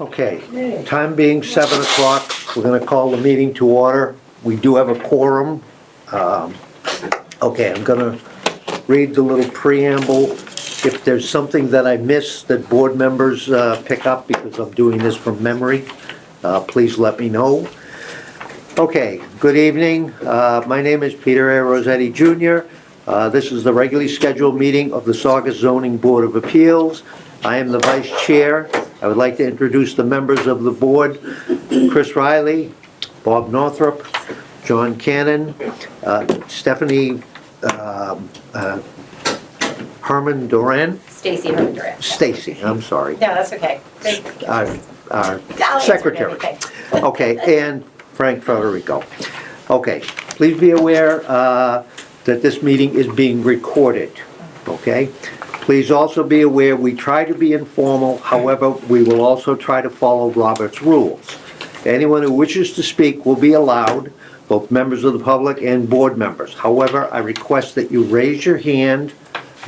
Okay, time being 7 o'clock, we're gonna call the meeting to order. We do have a quorum. Okay, I'm gonna read the little preamble. If there's something that I missed that board members pick up, because I'm doing this from memory, please let me know. Okay, good evening. My name is Peter A. Rossetti Jr. This is the regularly scheduled meeting of the Saugus Zoning Board of Appeals. I am the vice chair. I would like to introduce the members of the board: Chris Riley, Bob Northrup, John Cannon, Stephanie Herman Duran. Stacy Herman Duran. Stacy, I'm sorry. No, that's okay. Our secretary. Okay, and Frank Federico. Okay, please be aware that this meeting is being recorded, okay? Please also be aware we try to be informal, however, we will also try to follow Robert's rules. Anyone who wishes to speak will be allowed, both members of the public and board members. However, I request that you raise your hand,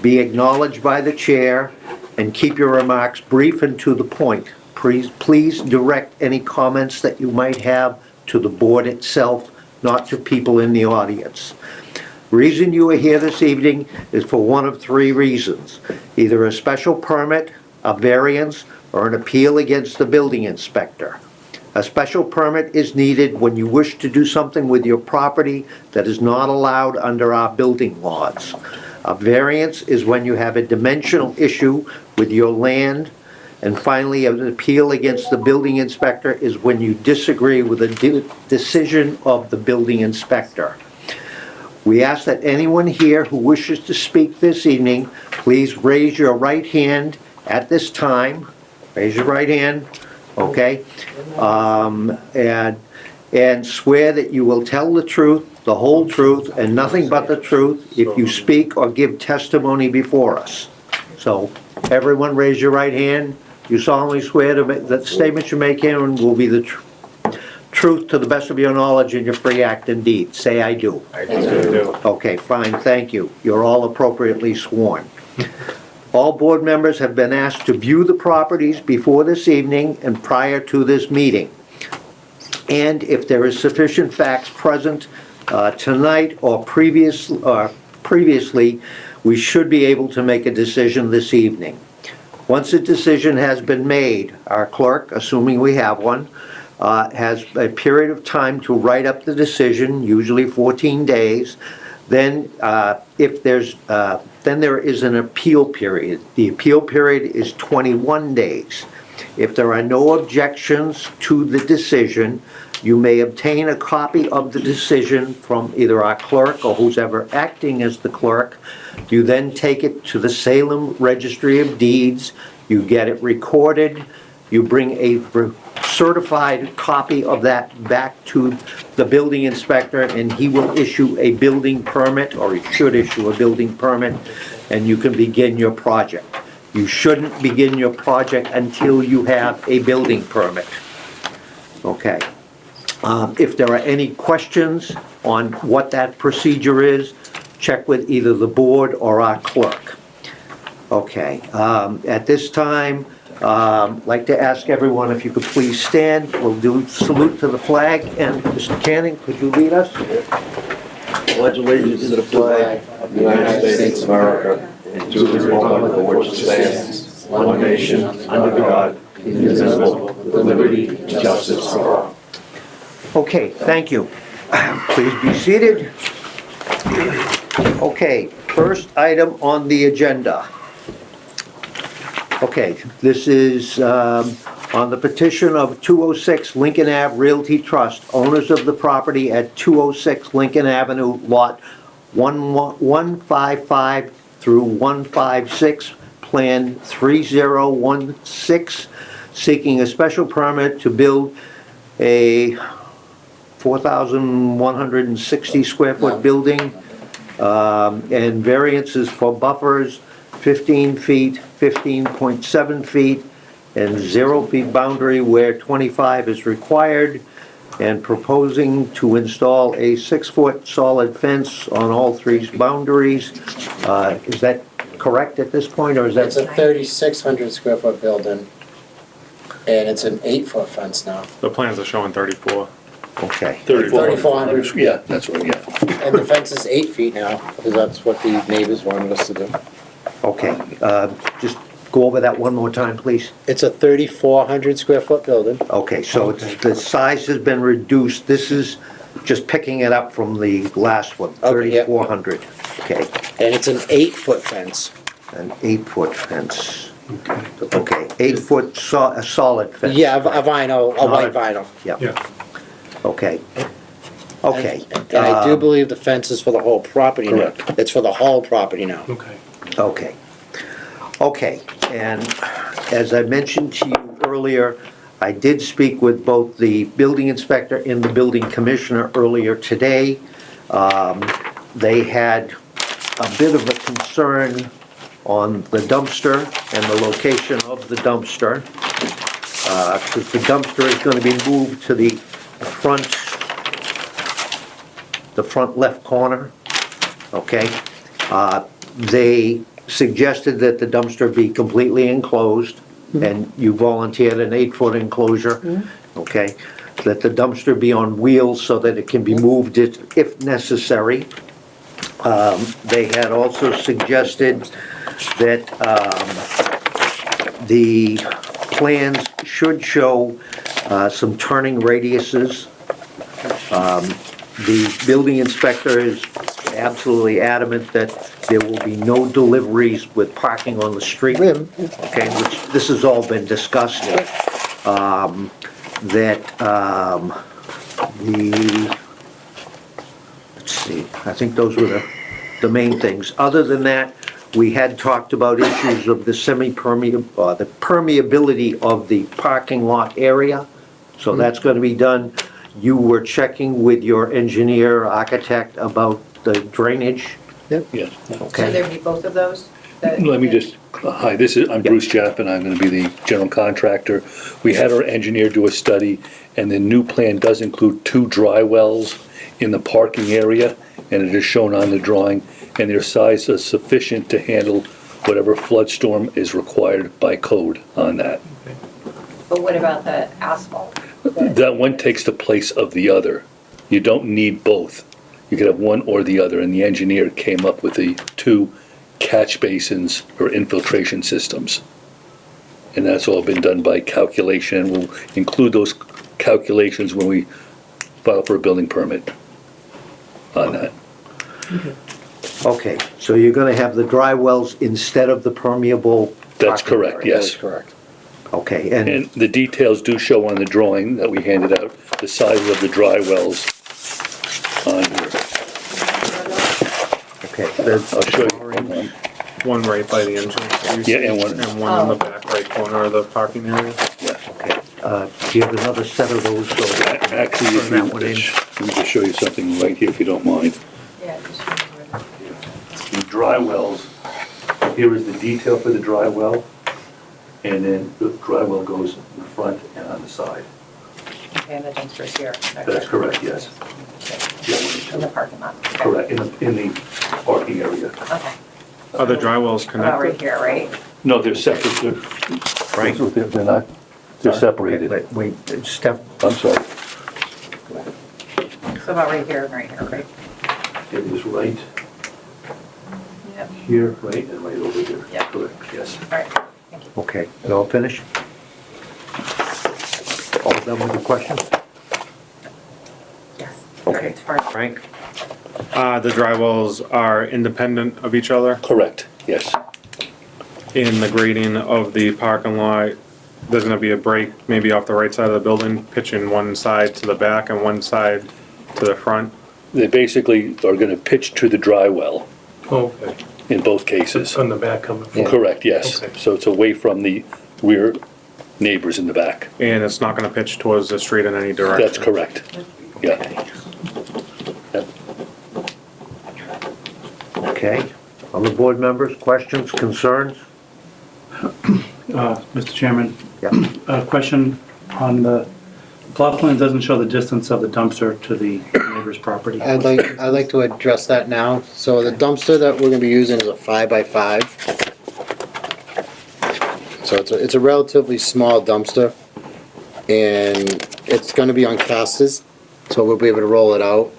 be acknowledged by the chair, and keep your remarks brief and to the point. Please direct any comments that you might have to the board itself, not to people in the audience. Reason you are here this evening is for one of three reasons: either a special permit, a variance, or an appeal against the building inspector. A special permit is needed when you wish to do something with your property that is not allowed under our building laws. A variance is when you have a dimensional issue with your land. And finally, an appeal against the building inspector is when you disagree with a decision of the building inspector. We ask that anyone here who wishes to speak this evening, please raise your right hand at this time. Raise your right hand, okay? And swear that you will tell the truth, the whole truth, and nothing but the truth if you speak or give testimony before us. So, everyone raise your right hand. You solemnly swear that the statements you make here will be the truth to the best of your knowledge and your free act and deed. Say, I do. I do. Okay, fine, thank you. You're all appropriately sworn. All board members have been asked to view the properties before this evening and prior to this meeting. And if there is sufficient facts present tonight or previously, we should be able to make a decision this evening. Once a decision has been made, our clerk, assuming we have one, has a period of time to write up the decision, usually 14 days. Then, then there is an appeal period. The appeal period is 21 days. If there are no objections to the decision, you may obtain a copy of the decision from either our clerk or who's ever acting as the clerk. You then take it to the Salem Registry of Deeds. You get it recorded. You bring a certified copy of that back to the building inspector, and he will issue a building permit, or he should issue a building permit, and you can begin your project. You shouldn't begin your project until you have a building permit. Okay. If there are any questions on what that procedure is, check with either the board or our clerk. Okay. At this time, I'd like to ask everyone if you could please stand. We'll do salute to the flag. And Mr. Cannon, could you lead us? Pledge allegiance to the flag of the United States of America and to the republic for which it stands, one nation, under God, indivisible, with liberty and justice for all. Okay, thank you. Please be seated. Okay, first item on the agenda. Okay, this is on the petition of 206 Lincoln Ave Realty Trust, owners of the property at 206 Lincoln Avenue, lot 155 through 156, Plan 3016, seeking a special permit to build a 4,160 square foot building, and variances for buffers, 15 feet, 15.7 feet, and 0 feet boundary where 25 is required, and proposing to install a 6-foot solid fence on all three boundaries. Is that correct at this point, or is that? It's a 3,600 square foot building. and it's an 8-foot fence now. The plans are showing 34. Okay, 3,400. Yeah, that's right, yeah. And the fence is 8 feet now, because that's what the neighbors wanted us to do. okay. Just go over that one more time, please. It's a 3,400 square foot building. Okay, so it's, the size has been reduced. This is just picking it up from the last one, Okay, yeah. 3,400. Okay, And it's an 8-foot fence. an 8-foot fence. Okay, 8-foot a solid fence. Yeah, a vinyl, a white Not vinyl. Yeah. Okay. Okay. And I do believe the fence is for the whole property now. Correct. It's for the whole property now. Okay. Okay. Okay, and as I mentioned to you earlier, I did speak with both the building inspector and the building commissioner earlier today. They had a bit of a concern on the dumpster and the location of the dumpster, because the dumpster is going to be moved to the front left corner, okay? They suggested that the dumpster be completely enclosed, and you volunteered an 8-foot enclosure, okay? That the dumpster be on wheels so that it can be moved if necessary. They had also suggested that the plans should show some turning radiuses. The building inspector is absolutely adamant that there will be no deliveries with parking on the street, okay, which this has all been discussed. Let's see, I think those were the main things. Other than that, we had talked about issues of the the permeability of the parking lot area, so that's gonna be done. You were checking with your engineer, architect about the drainage, Yes. So okay? there'd be both of those? Let me just, hi, I'm Bruce Jeff, and I'm gonna be the general contractor. We had our engineer do a study, and the new plan does include 2 dry wells in the parking area, and it is shown on the drawing, and their size is sufficient to handle whatever flood storm is required by code on that. But what about the asphalt? That one takes the place of the other. You don't need both. You could have one or the other, and the engineer came up with the 2 catch basins or infiltration systems. And that's all been done by calculation, and we'll include those calculations when we file for a building permit on that. Okay, so you're gonna have the dry wells instead of the permeable? That's parking correct, area. That is yes. correct. Okay, and, And the details do show on the drawing that we handed out, the size of the dry wells on here. okay, I'll show you. One right by the entrance. Yeah, and one- And one in the back right corner of the parking area. okay. Do you have another set of those? So Actually, if turn you, that one in. let me just show you something right here, if you don't mind. Yeah, just remember. The dry wells, here is the detail for the dry well, and then the dry well goes in the front and on the side. Okay, and the dumpster's here. That's correct, yes. In the parking lot. Okay. Correct, in the parking area. Okay. Are the dry wells About right connected? here, right? No, they're separate, Right. they're not, they're separated. Wait, Steph, I'm sorry, So about right here and right here, right? it is right Yep. here, right, and right over here. Yeah. Correct, yes. All right, thank you. okay, is all finished? All done with the questions? Yes. Okay. It's far- Frank? The dry wells are independent of each other. Correct, yes. In the grading of the parking lot, there's gonna be a break, maybe off the right side of the building, pitching one side to the back and one side to the front. They basically are gonna pitch to the dry well Okay, in both cases. on the back coming from. Correct, yes. Okay. So it's away from the rear neighbors in the back. And it's not gonna pitch towards the street in any direction. That's correct, yeah. Yep. Okay. Other board members, questions, concerns? Mr. Chairman, Yeah. a question on the plot plan doesn't show the distance of the dumpster to the neighbor's property. I'd like to address that now. So the dumpster that we're gonna be using is a 5x5. So it's a relatively small dumpster. and it's gonna be on casters, so we'll be able to roll it out.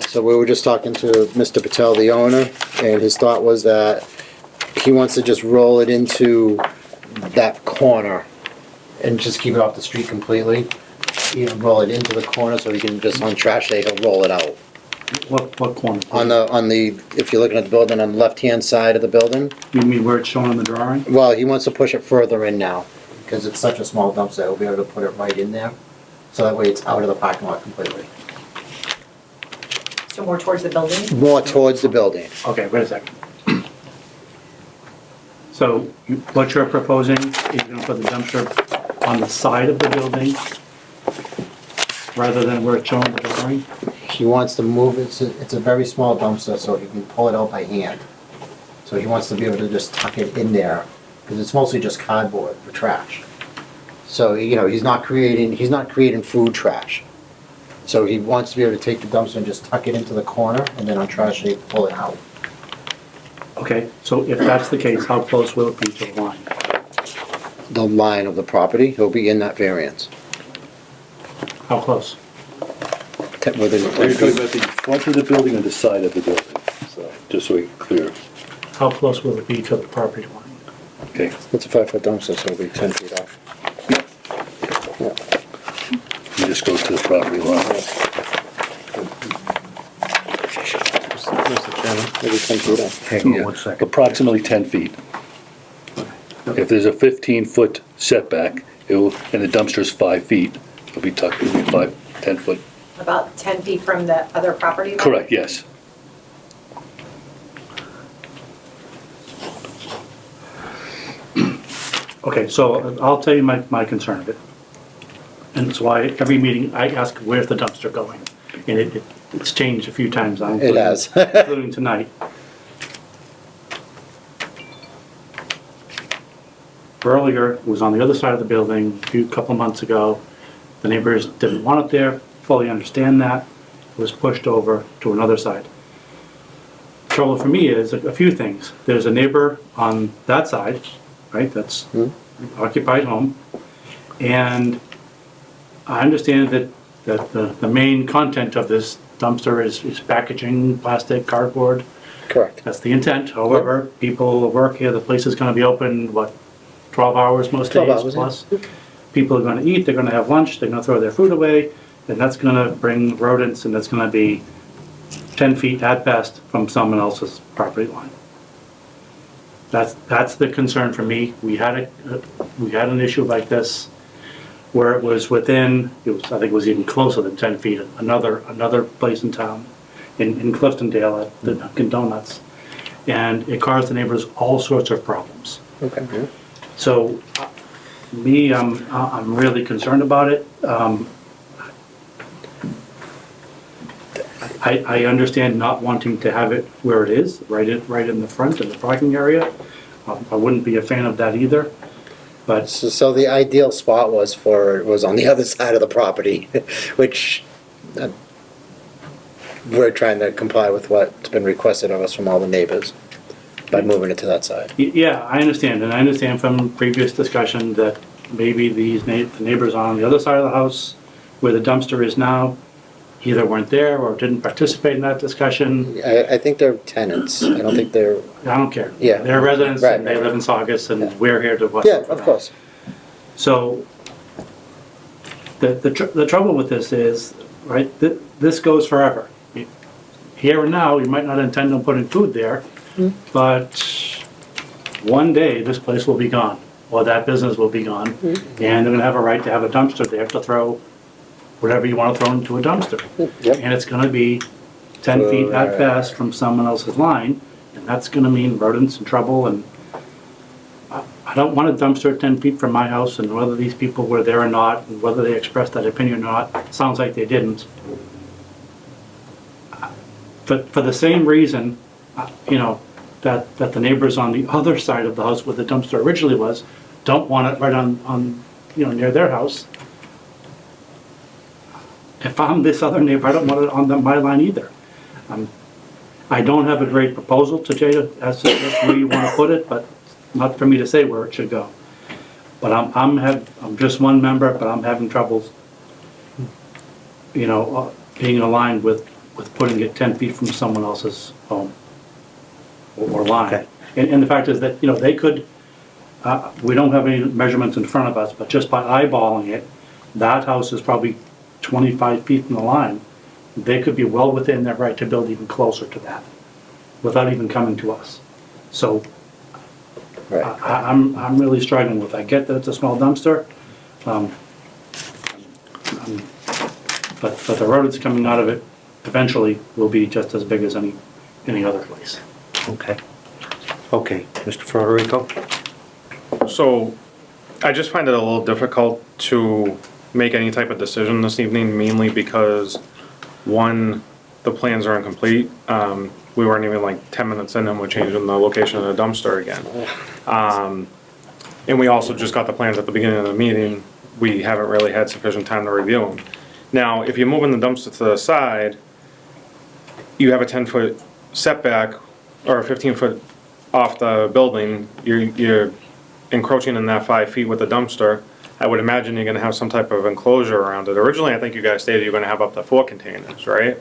So we were just talking to Mr. Patel, the owner, and his thought was that he wants to just roll it into that corner and just keep it off the street completely. You know, roll it into the corner so he can just, on trash day, he'll roll it out. What corner? On the, if you're looking at the building, on the left-hand side of the building, You mean where it's shown in the drawing? well, he wants to push it further in now, because it's such a small dumpster, he'll be able to put it right in there. So that way it's out of the parking lot completely. So more towards the building? More towards the building. Okay, wait a second. So what you're proposing is you're gonna put the dumpster on the side of the building rather than where it's shown in the drawing? He wants to move, it's a very small dumpster, so he can pull it out by hand. So he wants to be able to just tuck it in there, because it's mostly just cardboard for trash. So, you know, he's not creating food trash. So he wants to be able to take the dumpster and just tuck it into the corner, and then on trash day, pull it out. Okay, so if that's the case, how close will it be to the line? The line of the property, he'll be in that variance. How close? Within Are 10 you talking feet. about the front of the building or the side of the building? So, just so we're clear. How close will it be to the property line? Okay. It's a 5-foot dumpster, so it'll be 10 feet off. You just go to the property line. Mr. Chairman, maybe 10 feet off. Hang on Yeah, one second. approximately 10 feet. If there's a 15-foot setback, and the dumpster's 5 feet, it'll be tucked, it'll be 10 foot. About 10 feet from the other property line? Correct, yes. Okay, so I'll tell you my concern of it. And it's why every meeting I ask, where's the dumpster going? And it's changed a few times. It has. Including tonight. Earlier, it was on the other side of the building, couple months ago. The neighbors didn't want it there, fully understand that. It was pushed over to another side. Trouble for me is a few things. There's a neighbor on that side, right, that's occupied home. And I understand that the main content of this dumpster is packaging, plastic, cardboard. Correct. That's the intent. However, people work here, the place is gonna be open, 12 hours most 12 days hours, yeah. plus. People are gonna eat, they're gonna have lunch, they're gonna throw their food away, and that's gonna bring rodents, and that's gonna be 10 feet at best from someone else's property line. That's the concern for me. We had an issue like this where it was within, I think it was even closer than 10 feet, another place in town, in Cliftondale at the Dunkin' Donuts. And it caused the neighbors all sorts of problems. Okay. Yeah. So, me, I'm really concerned about it. I understand not wanting to have it where it is, right in the front, in the parking area. I wouldn't be a fan of that either, but So the ideal spot was on the other side of the property, which we're trying to comply with what's been requested of us from all the neighbors by moving it to that side. yeah, I understand, and I understand from previous discussion that maybe the neighbors on the other side of the house, where the dumpster is now, either weren't there or didn't participate in that discussion. I think they're tenants. I don't think they're. I don't care. Yeah. They're residents, Right, and they right. live in Saugus, and Yeah. we're here to. Yeah, of course. So, the trouble with this is, right, this goes forever. Here and now, you might not intend on putting food there, but one day, this place will be gone, or that business will be gone, and they're gonna have a right to have a dumpster there to throw whatever you wanna throw into a dumpster. Yep. And it's gonna be 10 feet at best from someone else's line, and that's gonna mean rodents and trouble, and I don't want a dumpster 10 feet from my house, and whether these people were there or not, and whether they expressed that opinion or not, sounds like they didn't. But for the same reason, you know, that the neighbors on the other side of the house where the dumpster originally was, don't want it right on, you know, near their house. If I'm this other neighbor, I don't want it on my line either. I don't have a great proposal to Jay as to where you want to put it, but not for me to say where it should go. But I'm just one member, but I'm having troubles, being aligned with putting it 10 feet from someone else's home or line. Okay. And the fact is that, they could, we don't have any measurements in front of us, but just by eyeballing it, that house is probably 25 feet from the line. They could be well within their right to build even closer to that, without even coming to us. So Right. I'm really struggling with, I get that it's a small dumpster, but the road that's coming out of it eventually will be just as big as any other place. Okay. Okay, Mr. Federico? So I just find it a little difficult to make any type of decision this evening, mainly because, one, the plans are incomplete. We weren't even like 10 minutes in and we're changing the location of the dumpster again. And we also just got the plans at the beginning of the meeting. We haven't really had sufficient time to review them. Now, if you're moving the dumpster to the side, you have a 10-foot setback or a 15-foot off the building. You're encroaching in that 5 feet with the dumpster. I would imagine you're gonna have some type of enclosure around it. Originally, I think you guys stated you're gonna have up to 4 containers, right?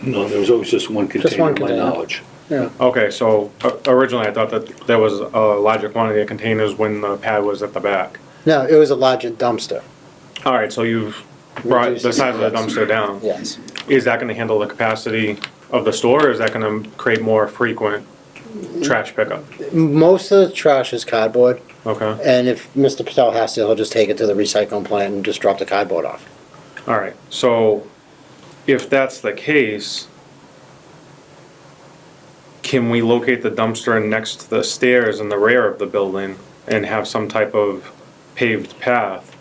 No, there was always just one Just container, one to my container. knowledge. Yeah. Okay, so originally I thought that there was a larger quantity of containers when the pad was at the back. No, it was a larger dumpster. All right, so you've brought Reduced the size of the it, yes. dumpster down. Yes. Is that gonna handle the capacity of the store, or is that gonna create more frequent trash pickup? Most of the trash is cardboard, Okay, and if Mr. Patel has to, he'll just take it to the recycling plant and just drop the cardboard off. all right, so if that's the case, can we locate the dumpster next to the stairs in the rear of the building and have some type of paved path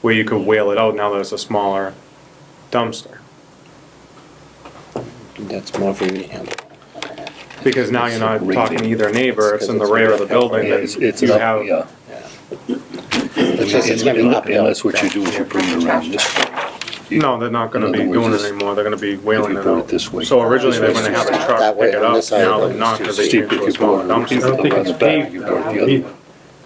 where you could wheel it out now that it's a smaller dumpster? That's more for you to handle. Because now you're not talking to either neighbor, it's in the It's rear of the building, Yeah, and it's you an up, have, yeah. It's gonna be uphill. Unless what you do is you bring it around this way. You- no, they're not gonna In be other doing words, it anymore, they're gonna be wailing you it put it out. this way. So originally they were This gonna way have a is truck that way, pick it on up, this side of now the they're not, because they steep changed if to a you smaller put it on. I don't dumpster. think On it's the back, paved you brought the now other. either.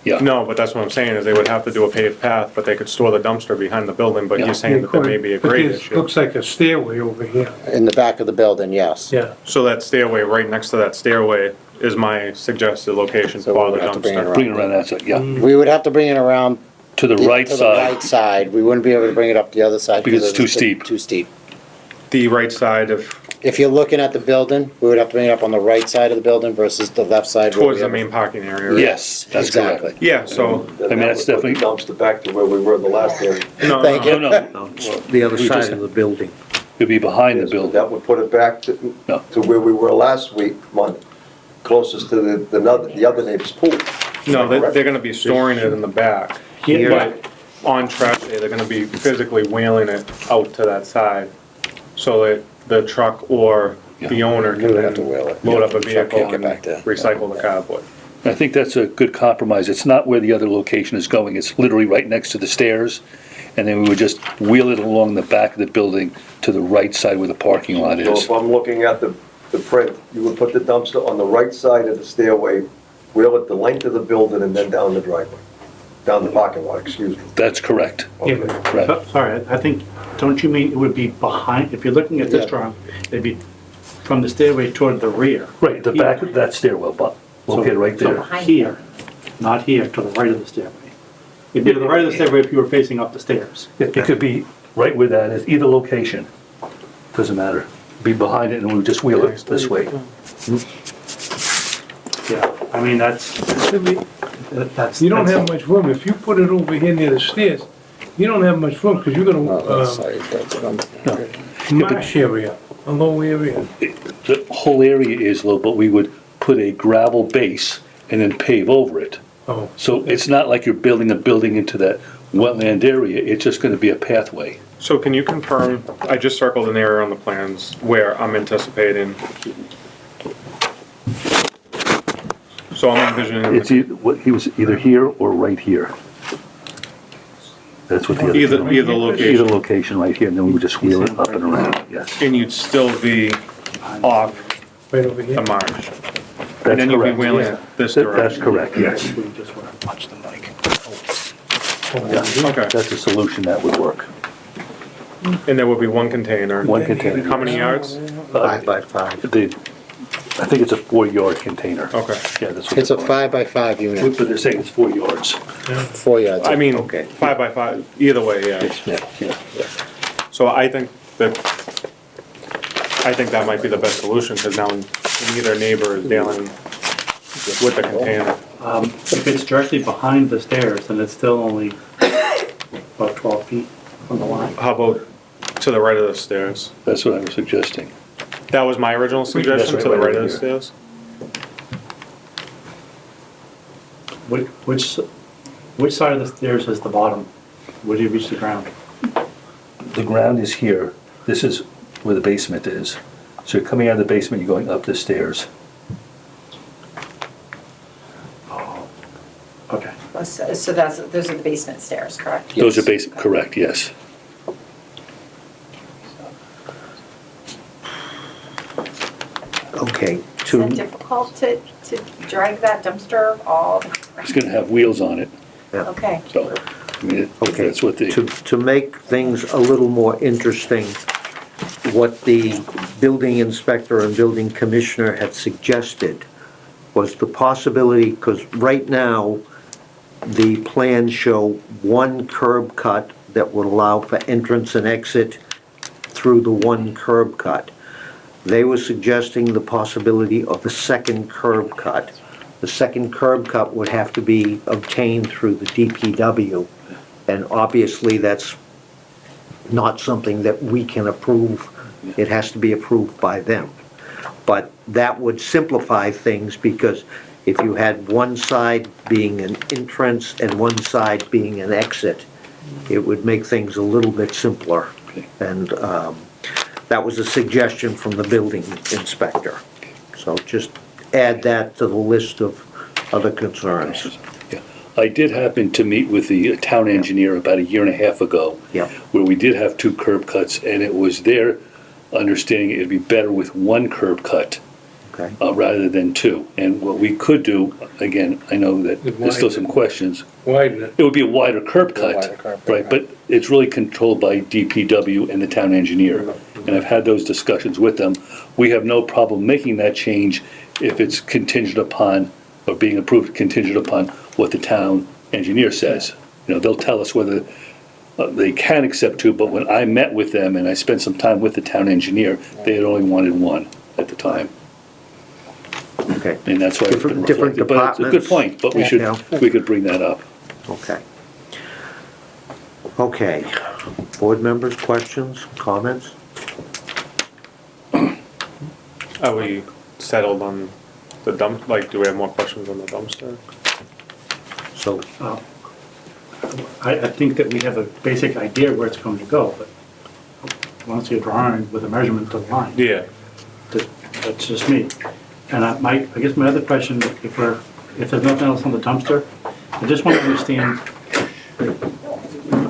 Yeah. No, but that's what I'm saying, is they would have to do a paved path, but they could store the dumpster behind the building, but Yeah. you're saying that there may be a But grade this issue. looks like a stairway over here. In the back of the building, yes. Yeah. So that stairway, right next to that stairway, is my suggested location So for we the would have to bring it dumpster. around. Bring it around that side, yeah. We would have to bring it around To the right to the right side, side. We wouldn't be able to bring it up the other side. Because it's too steep. Too steep. The right side of, If you're looking at the building, we would have to bring it up on the right side of the building versus the left side. where towards we the have- main parking area, right? yes, that's correct. Exactly. Yeah, so, I mean, that's definitely- Dumpster back to where we were the last hearing. no, Thank no, you. No, no, No, the other We side just- of the building. it'd be behind the Yes, but building. that would put it back No. to where we were last week, closest to the other neighbor's pool. no, they're gonna be storing it in the back. Here, But on trash day, they're gonna be physically wheeling it out to that side, so that the truck or the owner We can would have to then wheel it. load up a Truck vehicle can't get and back there. recycle the cardboard. I think that's a good compromise. It's not where the other location is going. It's literally right next to the stairs. And then we would just wheel it along the back of the building to the right side where the parking lot So is. if I'm looking at the print, you would put the dumpster on the right side of the stairway, wheel it the length of the building and then down the driveway, down the parking lot, excuse me. That's correct. Okay. Right. sorry, I think, don't you mean it would be behind, if you're looking at this Yeah. drawing, it'd be from the stairway toward the rear. Right, the back of that stairwell, but located right So there. Behind here, not here, to the right of the stairway. It'd be to the right of the stairway if you were facing up the stairs. It could be right where that is, either location. Doesn't matter. Be behind it and we would just wheel it this way. Yeah, I mean, that's, You don't have much room. If you put it over here near the stairs, you don't have much room because you're No, gonna, that's side, that's what I'm- marsh area, a low area. The whole area is low, but we would put a gravel base and then pave over it. Oh, So it's not like you're building a building into that wetland area, it's just gonna be a pathway. So can you confirm, I just circled an area on the plans where I'm anticipating. So I'm envisioning, It's he was either here or right here. That's what the other. either Either location, location right here, and then we would just wheel it up and around, yes. and you'd still be off right over here. the marsh. That's And then you'd be correct. wheeling it this That's direction. correct, yes. we just want to watch the mic. Okay, That's a solution that would work. and there would be one container. One container. How many yards? 5 by 5. I think it's a 4-yard container. Okay. Yeah, that's what It's a they're 5 by 5 calling it. unit, But they're saying it's 4 yards. 4 yards. I mean, Okay. 5 by 5, either way, yeah. Yeah. So I think that might be the best solution, because now neither neighbor is dealing with the container. If it's directly behind the stairs, then it's still only about 12 feet from the line. How about to the right of the stairs? That's what I was suggesting. That was my original suggestion, That's to the right right of over the here. stairs? Which side of the stairs is the bottom? Where do you reach the ground? The ground is here. This is where the basement is. So you're coming out of the basement, you're going up the stairs. Okay. So those are the basement stairs, correct? Those are correct, yes. Okay, Is that to, difficult to drag that dumpster all? It's gonna have wheels on it, Okay. so, I mean, okay, that's what the, to make things a little more interesting, what the building inspector and building commissioner had suggested was the possibility, because right now, the plans show one curb cut that would allow for entrance and exit through the one curb cut. They were suggesting the possibility of a second curb cut. The second curb cut would have to be obtained through the DPW, and obviously that's not something that we can approve. It has to be approved by them. But that would simplify things, because if you had one side being an entrance and one side being an exit, it would make things a little bit simpler. And that was a suggestion from the building inspector. So just add that to the list of other concerns. yeah. I did happen to meet with the town engineer about 1.5 years ago. Yep. Where we did have 2 curb cuts, and it was their understanding it'd be better with 1 curb cut Okay. rather than 2. And what we could do, again, I know that there's still some questions, Widen it. it would be a wider curb cut. wider curb cut, Right, but it's really controlled by DPW and the town engineer. And I've had those discussions with them. We have no problem making that change if it's contingent upon, or being approved contingent upon what the town engineer says. You know, they'll tell us whether they can accept 2, but when I met with them and I spent some time with the town engineer, they had only wanted 1 at the time. Okay. And that's why it's been Different reflected. But it's a good departments. point, but Yeah. we could bring that up. Okay. Okay. Board members, questions, comments? Are we settled on the dump, like, do we have more questions on the dumpster? So, I think that we have a basic idea where it's going to go, but I want to see a drawing with a measurement to the line. Yeah. That's just me. And I guess my other question, if there's nothing else on the dumpster, I just want to understand,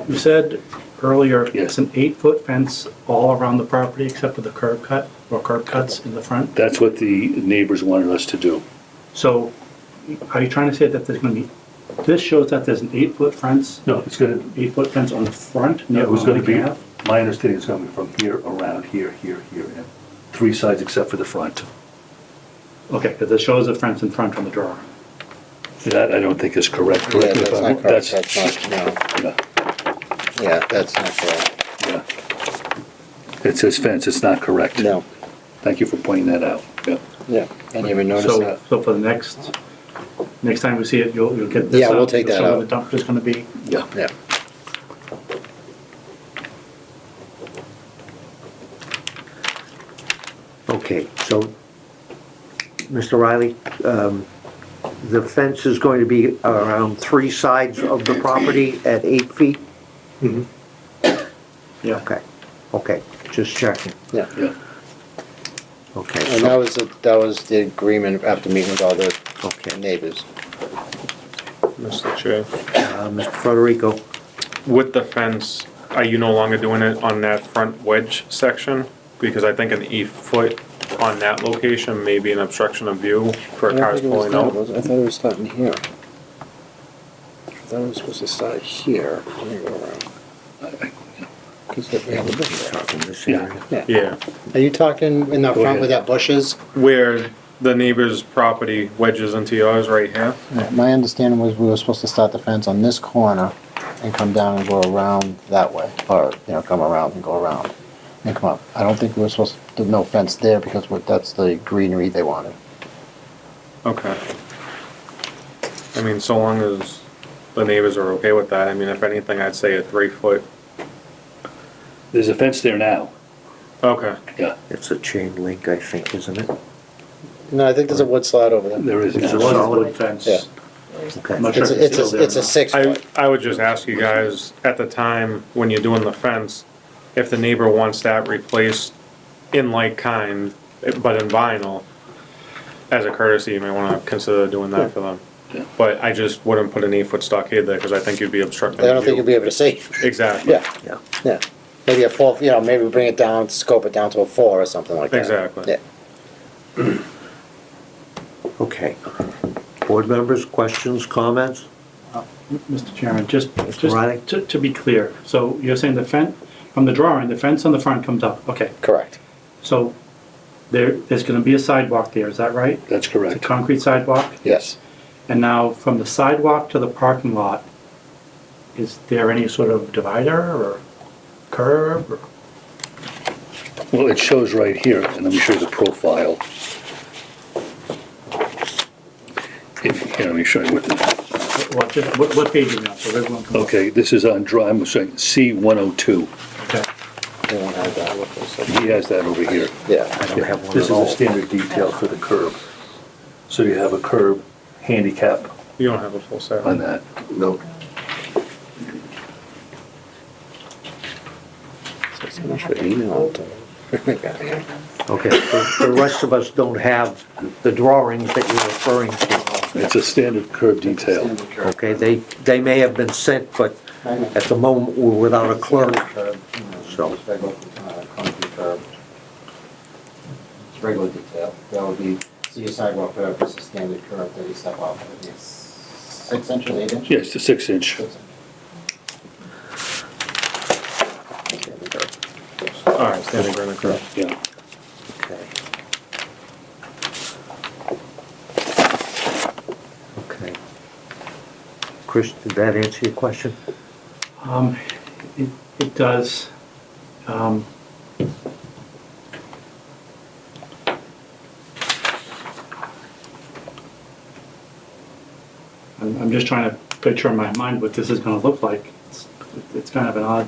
you said earlier, it's an 8-foot fence all around the property except for the curb cut or curb cuts in the front? That's what the neighbors wanted us to do. So are you trying to say that there's going to be, this shows that there's an 8-foot fence, No, it's gonna, 8-foot fence on the front? no, it was gonna be, Yeah. my understanding is gonna be from here, around, here, and 3 sides except for the front. Okay, because it shows a fence in front on the drawing. That I don't think is correct. Yeah, Correct me if that's I'm- not correct, that's not, no, yeah, yeah, that's not correct, yeah. It says fence, it's not correct. no, Thank you for pointing that out, yeah. yeah, I didn't even notice So, that. so for the next time we see it, you'll get this Yeah, out, we'll take you'll that show out. where the dumpster's gonna be. Yeah. Yeah, okay, so, Mr. Riley, the fence is going to be around 3 sides of the property at 8 feet? Yeah. Okay, just checking. yeah, Yeah. Okay, and so, that was the agreement after meeting with all the okay. neighbors. Mr. Chair. Mr. Federico, With the fence, are you no longer doing it on that front wedge section? Because I think an 8-foot on that location may be an obstruction of view for I don't cars think it was pulling that, out. was it? I thought it was starting here. That was supposed to start here. Let me go around. Because we have the bush there. Talking this Yeah. area. Yeah. Yeah, Are you talking in the Go front ahead. where that bush is? where the neighbor's property wedges into yours right here. My understanding was we were supposed to start the fence on this corner and come down and go around that way, or, come around and go around and come up. I don't think we were supposed to, no fence there because that's the greenery they wanted. Okay. I mean, so long as the neighbors are okay with that, I mean, if anything, I'd say a 3-foot. There's a fence there now. Okay. Yeah, It's a chain link, I think, isn't it? No, I think there's a wood slide over there. there is. It's a now. solid- wood fence. Yeah. Okay. I'm not sure It's if a, it's still there. it's a 6 foot. I would just ask you guys, at the time, when you're doing the fence, if the neighbor wants that replaced in like kind, but in vinyl, as a courtesy, you may wanna consider doing that for them. Yeah. But I just wouldn't put an 8-foot stockade there, cause I think you'd be obstructing I the don't think view. you'll be able to see. Exactly. Yeah, Yeah. yeah. Maybe a 4, maybe bring it down, scope it down to a 4 or something like that. Exactly. Yeah. Okay. Board members, questions, comments? Mr. Chairman, just Riley? to be clear, so you're saying the fence, from the drawing, the fence on the front comes up, okay. Correct. So there's gonna be a sidewalk there, is that right? That's It's a correct. concrete sidewalk? Yes. And now from the sidewalk to the parking lot, is there any sort of divider or curb or? Well, it shows right here, and let me show you the profile. Here, let me show you what What page are you on, so everyone can. okay, this is on dry, I'm saying C102. Okay. They won't have that. Look this up. He has that over here. Yeah. I don't have one This at is all. a standard detail for the curb. So you have a curb handicap You don't have a full set. on that. No. So much for email. Okay, the rest of us don't have the drawings that you're referring to. It's a standard curb detail. Okay, they may have been sent, but at the moment, we're without a clerk. So. It's regular, concrete curb. It's regular detail. That would be, see your sidewalk curb, this is standard curb that you step off of. It's 6 inches, 8 inches? Yes, the 6-inch. 6 inches. Alright, standing granite curb. Yeah. Okay. Okay. Chris, did that answer your question? It does. I'm just trying to picture in my mind what this is gonna look like. It's kind of an odd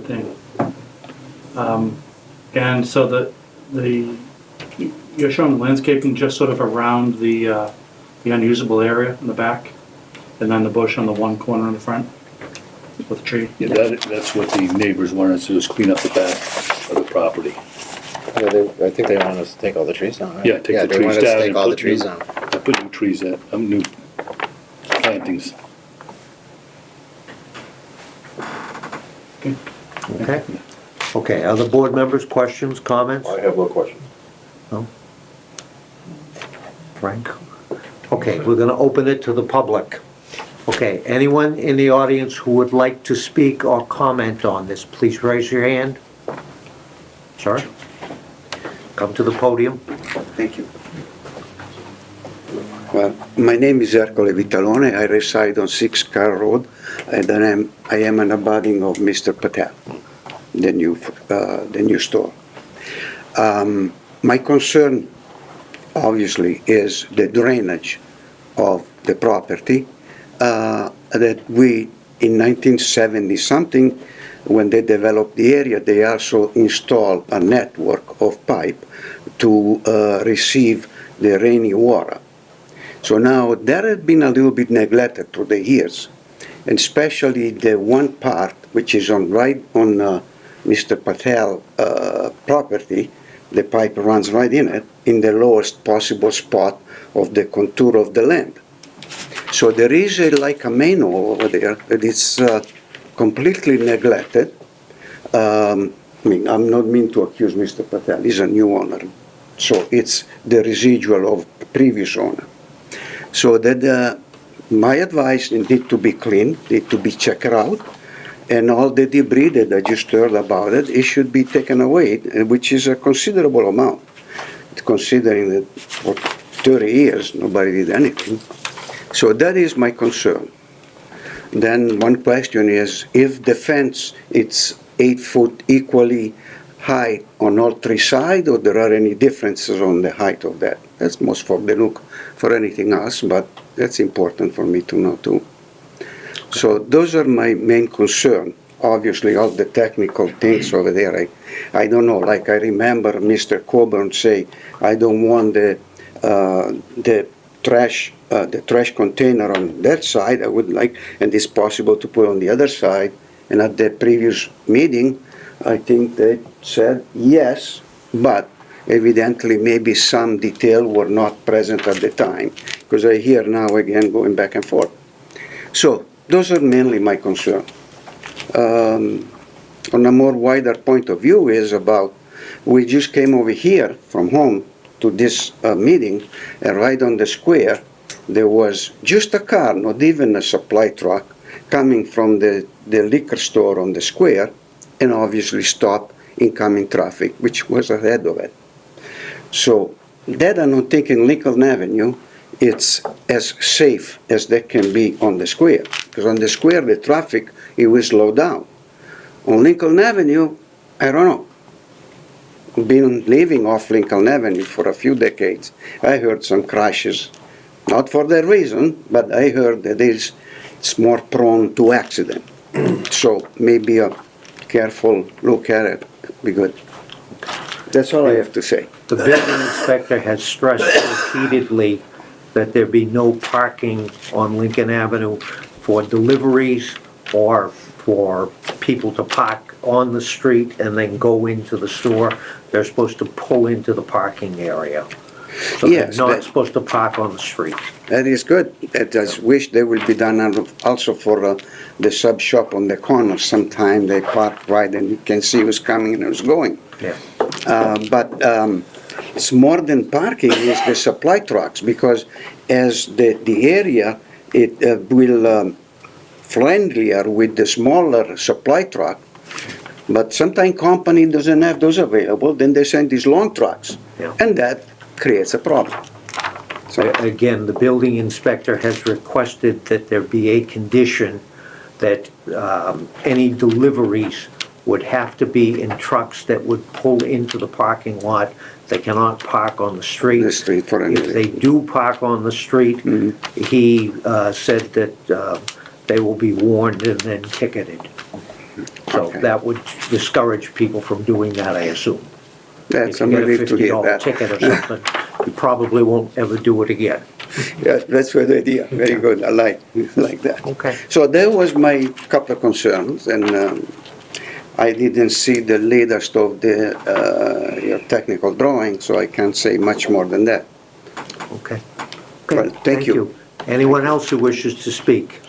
thing. And so you're showing landscaping just sort of around the unusable area in the back, and then the bush on the one corner in the front with the tree. Yeah, that's what the neighbors wanted us to do, is clean up the back of the property. Yeah, I think they want us to take all the trees down, right? Yeah, take the they trees want us to down take and all the put trees new- down. Put new trees in, new plantings. Okay. Okay, other board members, questions, comments? I have no questions. No? Frank? Okay, we're gonna open it to the public. Okay, anyone in the audience who would like to speak or comment on this, please raise your hand. Sir? Come to the podium. Thank you. Well, my name is Ercole Vitalone. I reside on 6 Car Road, and I am an abutting of Mr. Patel, the new store. My concern, obviously, is the drainage of the property. That we, in 1970-something, when they developed the area, they also installed a network of pipe to receive the rainy water. So now that has been a little bit neglected through the years, and especially the one part which is right on Mr. Patel property. The pipe runs right in it, in the lowest possible spot of the contour of the land. So there is like a manhole over there that is completely neglected. I mean, I'm not mean to accuse Mr. Patel, he's a new owner. So it's the residual of previous owner. So that my advice, it need to be clean, need to be checked out, and all the debris that I just heard about it, it should be taken away, which is a considerable amount, considering that for 30 years, nobody did anything. So that is my concern. Then one question is, if the fence, it's 8 foot equally high on all three sides, or there are any differences on the height of that? That's most for the look, for anything else, but that's important for me to know too. So those are my main concern. Obviously, all the technical things over there, I don't know. Like I remember Mr. Coburn say, I don't want the trash container on that side. I would like, and it's possible to put on the other side. And at the previous meeting, I think they said yes, but evidently maybe some detail were not present at the time, because I hear now again going back and forth. So those are mainly my concern. On a more wider point of view is about, we just came over here from home to this meeting, and right on the square, there was just a car, not even a supply truck, coming from the liquor store on the square, and obviously stopped incoming traffic, which was ahead of it. So that I'm not thinking Lincoln Avenue, it's as safe as that can be on the square. Because on the square, the traffic, it will slow down. On Lincoln Avenue, I don't know. Been living off Lincoln Avenue for a few decades. I heard some crashes, not for that reason, but I heard that it's more prone to accident. So maybe a careful look at it would be good. That's all I have to say. The building inspector has stressed repeatedly that there be no parking on Lincoln Avenue for deliveries or for people to park on the street and then go into the store. They're supposed to pull into the parking area. So they're Yes, not supposed to park on the street. That is good. I just wish they would be done also for the sub shop on the corner. Sometime they park right and you can see who's coming and who's going. Yeah. But it's more than parking, is the supply trucks, because as the area, it will friendlier with the smaller supply truck, but sometimes company doesn't have those available, then they send these long trucks, Yeah. and that creates a problem. So, Again, the building inspector has requested that there be a condition that any deliveries would have to be in trucks that would pull into the parking lot. They cannot park on the street. the street for If they do park on the street, he said that they will be warned and then ticketed. So Okay. that would discourage people from doing that, I assume. that's, If I'm you get a relieved to hear $50 that. ticket or something, you probably won't ever do it again. Yeah, that's a good idea, very good, I like that. Okay. So that was my couple of concerns, and I didn't see the latest of your technical drawing, so I can't say much more than that. Okay. Well, Okay, thank you. Anyone else who wishes to speak?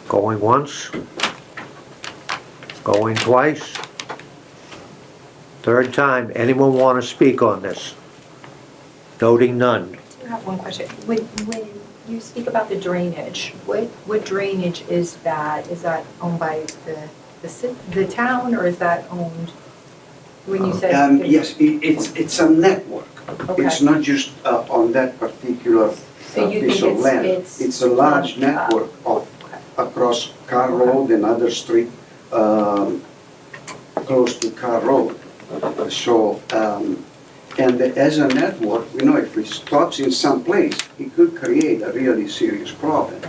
Going once? Going twice? Third time. Anyone want to speak on this? Noting none. I do have one question. When you speak about the drainage, what drainage is that? Is that owned by the town, or is that owned, when you said? Yes, it's a network. Okay. It's not just on that particular So you piece think of land. it's It's a large network of across Carr Road and other street close to Carr Road. So, and as a network, if it stops in some place, it could create a really serious problem.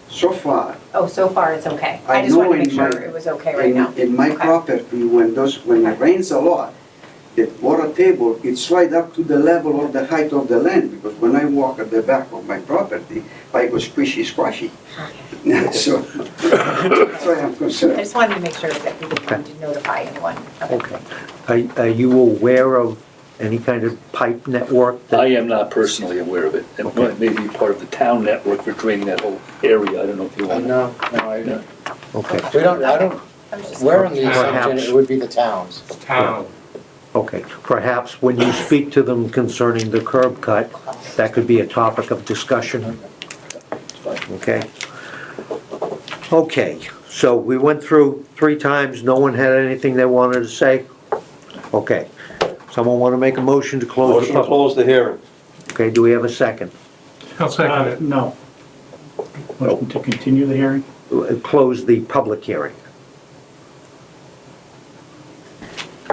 So far, Oh, so far it's okay. I I just wanted to know make in sure my- it was okay right now. in my Okay. property, when it rains a lot, the water table, it's right up to the level of the height of the land, because when I walk at the back of my property, I go squishy. So, that's why I'm I concerned. just wanted to make sure that we didn't need to notify anyone. Okay. Are you aware of any kind of pipe network? I am not personally aware of it. It may be part of the town network for draining that whole area. I don't know if you want to. No, I don't. Okay. We don't, I don't, I was just- we're on the Perhaps. assumption it would be the towns. Town. Okay, perhaps when you speak to them concerning the curb cut, that could be a topic of discussion. Okay? Okay, so we went through 3 times, no one had anything they wanted to say? Okay, someone want to make a motion to close the Motion to public? close the hearing. Okay, do we have a second? I'll second it. No. Motion to continue the hearing? Close the public hearing.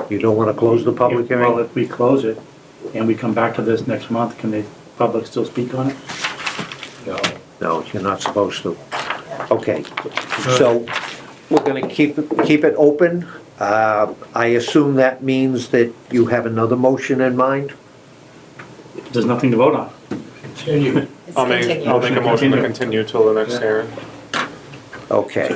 You don't want to close the public Well, hearing? if we close it and we come back to this next month, can the public still speak on it? No, you're not supposed to. Okay, so we're gonna keep it open. I assume that means that you have another motion in mind? There's nothing to vote on. It's I'll make a motion to continue till the next hearing. Okay,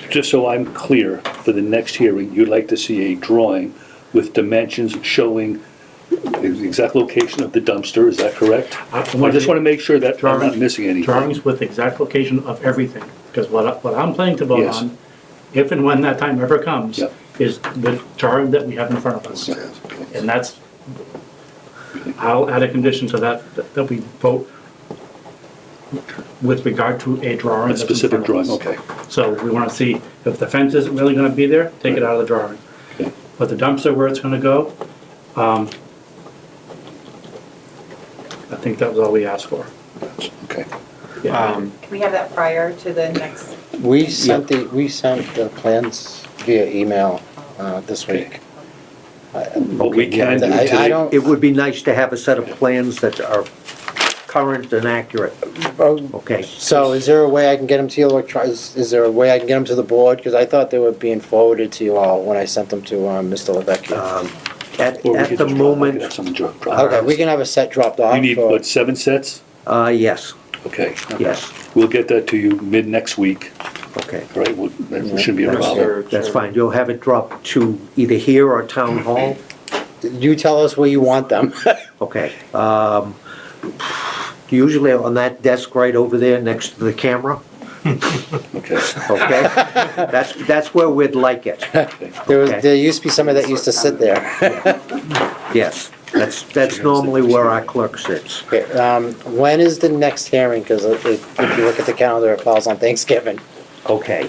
Just so I'm clear, for the next hearing, you'd like to see a drawing with dimensions showing the exact location of the dumpster, is that correct? I just want to make sure that I'm not missing anything. Drawings with exact location of everything, because what I'm planning to vote Yes. on, if and when that time ever comes, Yep. is the drawing that we have in front of us. And that's, I'll add a condition to that we vote with regard to a drawing. A that's in specific front drawing, of us. okay. So we want to see if the fence isn't really going to be there, take it out of the drawing. Okay. But the dumpster, where it's going to go, I think that was all we asked for. Okay. Can we have that prior to the next? We sent the plans via email this week. What we can do I today, don't, it would be nice to have a set of plans that are current and accurate, okay? so is there a way I can get them to you is there a way I can get them to the board? Because I thought they were being forwarded to you all when I sent them to Mr. Levecchio. At or we at could the just drop- we could moment, have someone drop. Okay, we can have a set dropped off. You need, or- what, 7 sets? yes, Okay. yes, We'll get that to you mid-next week, okay. all right? That shouldn't be a problem. That's fine, you'll have it dropped to either here or town hall? You tell us where you want them. Okay. Usually on that desk right over there next to the camera, Okay. okay? That's where we'd like it, Okay. There used to be somebody that used to sit there. yes. That's normally where our clerk sits. Okay, when is the next hearing? Because if you look at the calendar, it falls on Thanksgiving. Okay.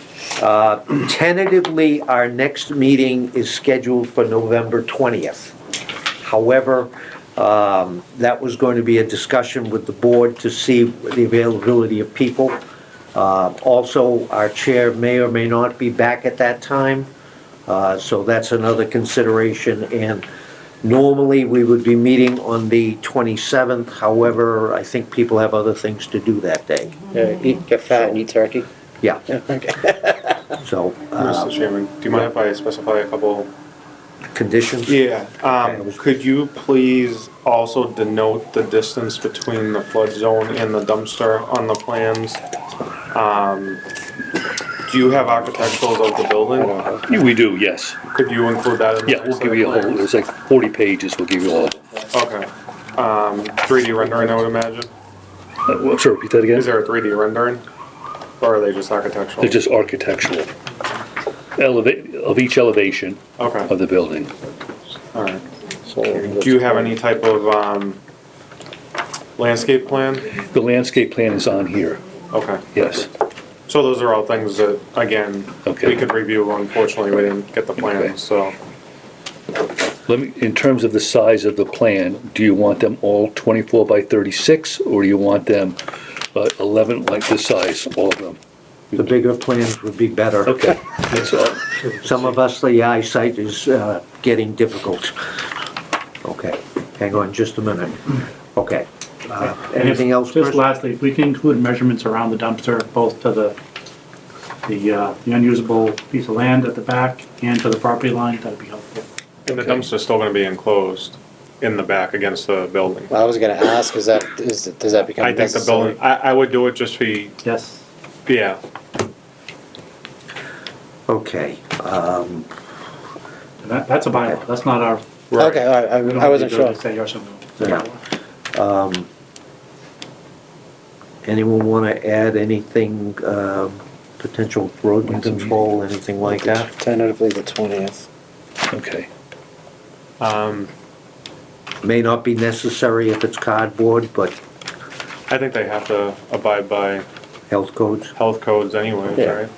Tentatively, our next meeting is scheduled for November 20th. However, that was going to be a discussion with the board to see the availability of people. Also, our chair may or may not be back at that time, so that's another consideration. And normally, we would be meeting on the 27th. However, I think people have other things to do that day. Get fat and eat turkey. Yeah, Okay. so, Mr. Chairman, do you mind if I specify a couple? conditions? Yeah, could you please also denote the distance between the flood zone and the dumpster on the plans? Do you have architecturals of the building? We do, yes. Could you include that in the? Yeah, we'll give you a whole, there's like 40 pages, we'll give you all. Okay. 3D rendering, I would imagine? Sir, repeat that again? Is there a 3D rendering? Or are they just architectural? They're just architectural. Of each elevation Okay, of the building. all right. Do you have any type of landscape plan? The landscape plan is on here, Okay. yes. So those are all things that, again, Okay. we could review. Unfortunately, we didn't get the Okay. plans, so. Let me, in terms of the size of the plan, do you want them all 24 by 36, or do you want them 11 like this size, all of them? The bigger plans would be better. Okay, that's all. Some of us, the eyesight is getting difficult. Okay, hang on just a minute. Okay. Anything else, Just Chris? lastly, if we can include measurements around the dumpster, both to the unusable piece of land at the back and to the property line, that'd be helpful. And the dumpster's still gonna be enclosed in the back against the building. I was gonna ask, does that become I think the necessary? building, I would do it just for, Yes. yeah. Okay. That's a bylaw, that's not our. Okay, all right, we don't I wasn't have the sure. ability to say yes or no. Yeah. Anyone want to add anything, potential rodent control, anything like that? Tentatively the 20th. Okay. May not be necessary if it's cardboard, but I think they have to abide by health codes. health codes anyways, Yeah.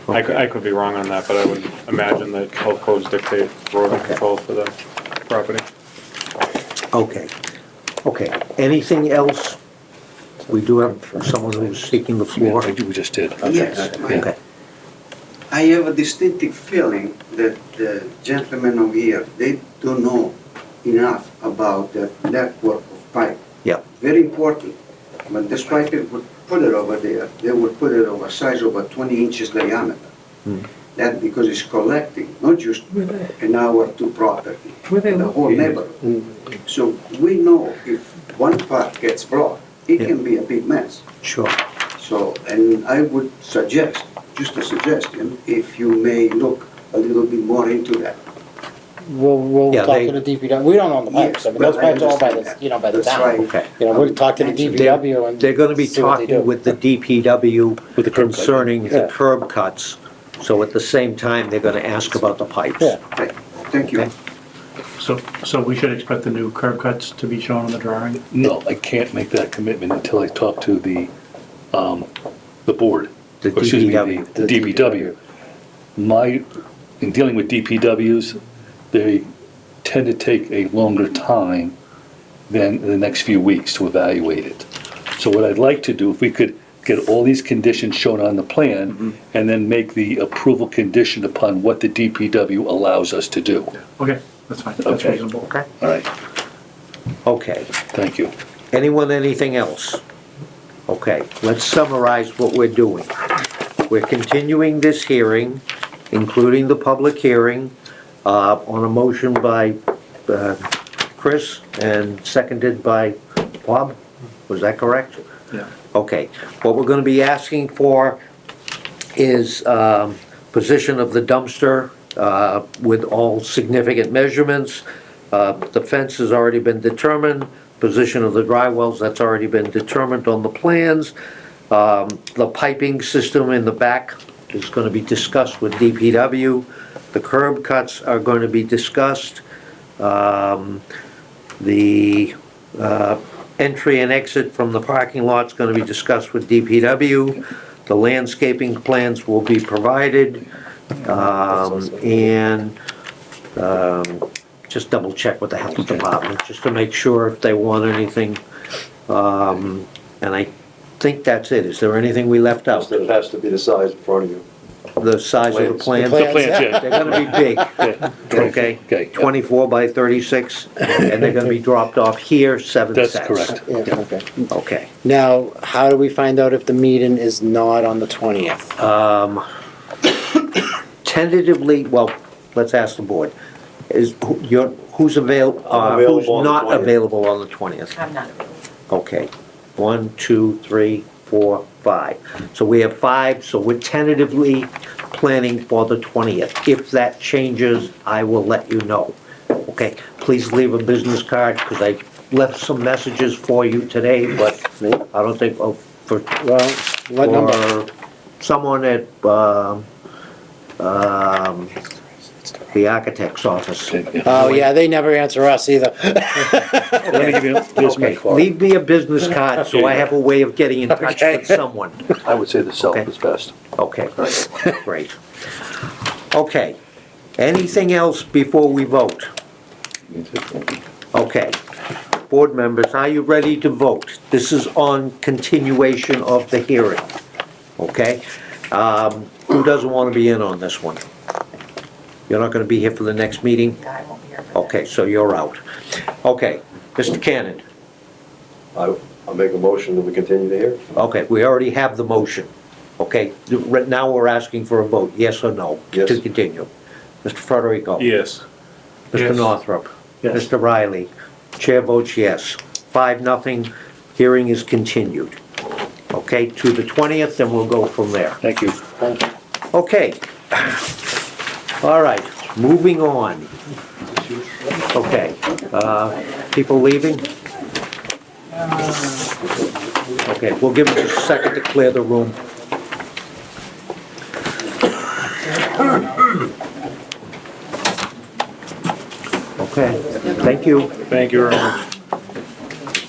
right? I could be wrong on that, but I would imagine that health codes dictate rodent control for the property. Okay, okay. Anything else? We do have someone who's seeking the floor. We just did. Yes, Okay. I have a distinctive feeling that the gentlemen over here, they don't know enough about the network of pipe. Yeah. Very important. When this pipe would put it over there, they would put it over size over 20 inches diameter. That because it's collecting, not just in our two property, the whole neighborhood. So we know if one part gets blocked, it can be a big mess. Sure. So, and I would suggest, just a suggestion, if you may look a little bit more into that. We'll Yeah, talk they- to the DPW, we don't own the pipes, I mean, those Yes, I pipes are all by the, understand you know, by the That's town. right. Okay. You know, we'll talk to the DPW and. They're gonna be see what they do. talking with the DPW With the curb cut. concerning the Yeah. curb cuts. So at the same time, they're gonna ask about the pipes. Yeah. Okay, thank you. Okay. So we should expect the new curb cuts to be shown on the drawing? No, I can't make that commitment until I talk to the board. The Or excuse me, DPW. the DPW. In dealing with DPWs, they tend to take a longer time than the next few weeks to evaluate it. So what I'd like to do, if we could get all these conditions shown on the plan, and then make the approval conditioned upon what the DPW allows us to do. Okay, that's fine, that's Okay. reasonable. Okay. All right, Okay. thank you. Anyone, anything else? Okay, let's summarize what we're doing. We're continuing this hearing, including the public hearing, on a motion by Chris and seconded by Bob. Was that correct? Yeah. Okay, what we're gonna be asking for is position of the dumpster with all significant measurements. The fence has already been determined, position of the dry wells, that's already been determined on the plans. The piping system in the back is gonna be discussed with DPW. The curb cuts are going to be discussed. The entry and exit from the parking lot's gonna be discussed with DPW. The landscaping plans will be provided. And just double check with the health department, just to make sure if they want anything. And I think that's it. Is there anything we left out? It has to be the size in front of you. The size of the plans? The The plans, yeah. They're gonna be big, okay? Okay, yeah. 24 by 36, and they're gonna be dropped off here, 7 That's sets. correct. Yeah, okay. Okay. Now, how do we find out if the meeting is not on the 20th? Tentatively, well, let's ask the board. Who's I'm available who's on the not 20th. available on the 20th? I'm not available. Okay, 1, 2, 3, 4, 5. So we have 5, so we're tentatively planning for the 20th. If that changes, I will let you know. Okay, please leave a business card, because I left some messages for you today, but I don't think, for Well, what number? someone at, the architect's office. Oh, yeah, they never answer us either. Let me give you, here's my Okay, card. leave me a business card so I have a way of getting in touch Okay. with someone. I would say the cell Okay. is best. Okay, great. Okay, anything else before we vote? Okay, board members, are you ready to vote? This is on continuation of the hearing, okay? Who doesn't want to be in on this one? You're not going to be here for the next meeting? I won't be here for that. Okay, so you're out. Okay, Mr. Cannon, I'll make a motion that we continue to hear. okay, we already have the motion, okay? Right now, we're asking for a vote, yes or no, to Yes. continue. Mr. Federico? Yes. Mr. Yes. Northrup? Yes. Mr. Riley? Chair votes yes. 5-0, hearing is continued. Okay, to the 20th, then we'll go from there. Thank you. Okay. All right, moving on. Okay, people leaving? Okay, we'll give it just a second to clear the room. Okay, thank you. Thank you very much.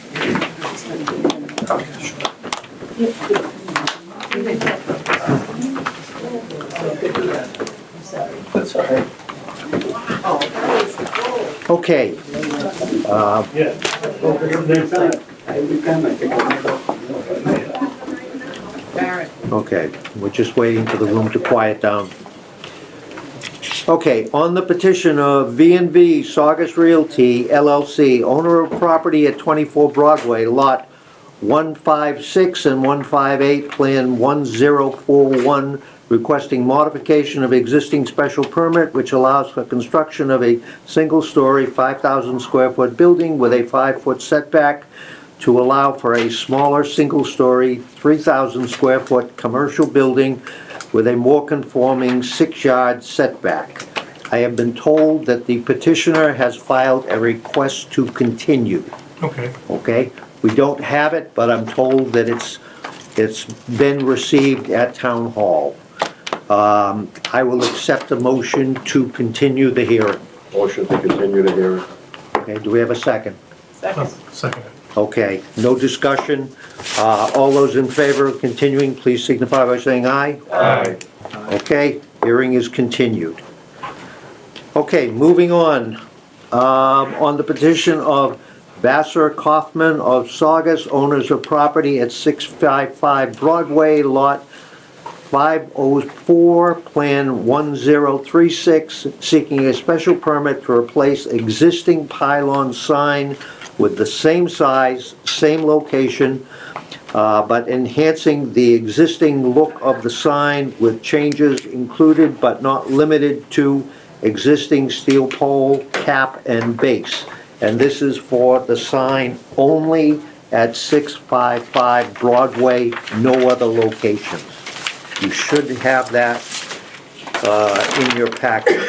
Okay. Okay, we're just waiting for the room to quiet down. Okay, on the petition of V&V Saugus Realty LLC, owner of property at 24 Broadway, lot 156 and 158, plan 1041, requesting modification of existing special permit which allows for construction of a single-story, 5,000 square foot building with a 5-foot setback to allow for a smaller, single-story, 3,000 square foot commercial building with a more conforming 6-yard setback. I have been told that the petitioner has filed a request to continue. Okay. Okay? We don't have it, but I'm told that it's been received at Town Hall. I will accept a motion to continue the hearing. Motion to continue the hearing. Okay, do we have a second? Second. Okay, no discussion. All those in favor of continuing, please signify by saying aye. Aye. Okay, hearing is continued. Okay, moving on. On the petition of Vassar Kaufman of Saugus, owners of property at 655 Broadway, lot 504, plan 1036, seeking a special permit to replace existing pylon sign with the same size, same location, but enhancing the existing look of the sign with changes included but not limited to existing steel pole, cap, and base. And this is for the sign only at 655 Broadway, no other locations. You should have that in your package.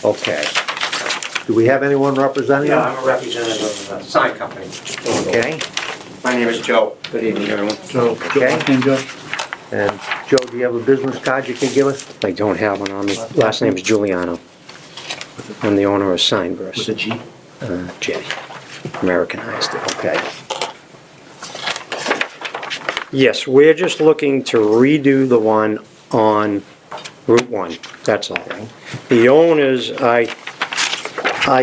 Okay. Do we have anyone representing Yeah, us? I'm a representative of the sign company. Okay. My name is Joe. Good evening, everyone. So, Okay. last name, Joe? And Joe, do you have a business card you can give us? I don't have one on me. Last name is Giuliano. I'm the owner of Signverse. With a G? J. Americanized it. Okay. Yes, we're just looking to redo the one on Route 1, that's all. The owners, I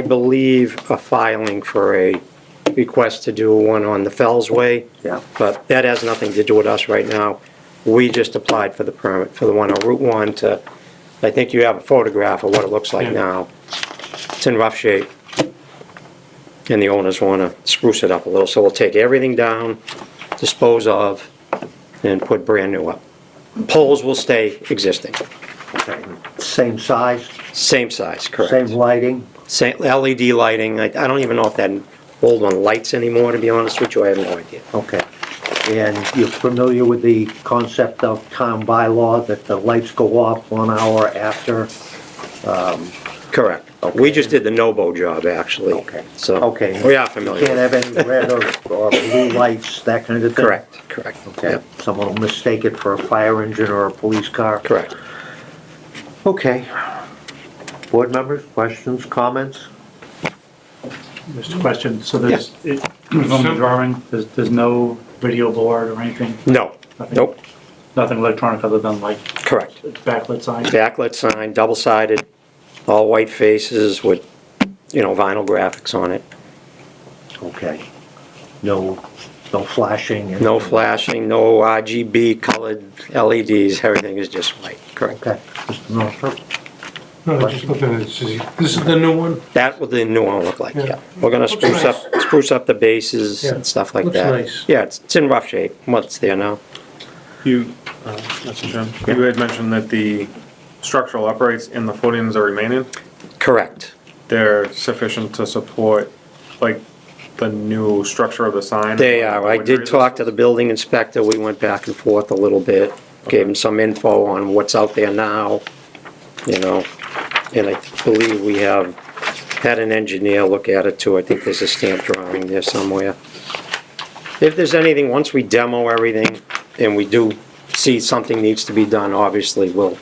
believe, are filing for a request to do one on the Fells Way. Yeah. But that has nothing to do with us right now. We just applied for the permit for the one on Route 1 to, I think you have a photograph of what it looks like Yeah. now. It's in rough shape. And the owners want to spruce it up a little, so we'll take everything down, dispose of, and put brand new up. Poles will stay existing. Okay. Same size, Same size, correct. same lighting? Same LED lighting. I don't even know if that old one lights anymore, to be honest with you. I have no idea. Okay. And you're familiar with the concept of town bylaw that the lights go off 1 hour after? Correct. Okay. We just did the Nobo job, actually. Okay. So, Okay. we are You familiar. can't have any red or blue lights, that kind of thing? Correct. Okay. Yep, Someone will mistake it for a fire engine or a police car? correct. Okay. Board members, questions, comments? Just a question, so there's, on the drawing, there's no video board or anything? No, Nothing? nope, Nothing electronic other than like correct. backlit sign? Backlit sign, double-sided, all white faces with, vinyl graphics on it. Okay. No flashing? and- No flashing, no RGB colored LEDs, everything is just white, correct. Okay. Mr. Northrop? No, I just looking at it, this is the new one? That what the new one will look like, Yeah. yeah. We're gonna Looks spruce up the bases Yeah. and stuff like Looks that. nice. Yeah, it's in rough shape, what's there now. You, Mr. Chairman, you had mentioned that the structural uprights in the footings are remaining. Correct. They're sufficient to support, like, the new structure of the sign? They are, I did talk to the building inspector, we went back and forth a little bit, gave him some info on what's out there now, and I believe we have had an engineer look at it too, I think there's a stamp drawing there somewhere. If there's anything, once we demo everything, and we do see something needs to be done, obviously, we'll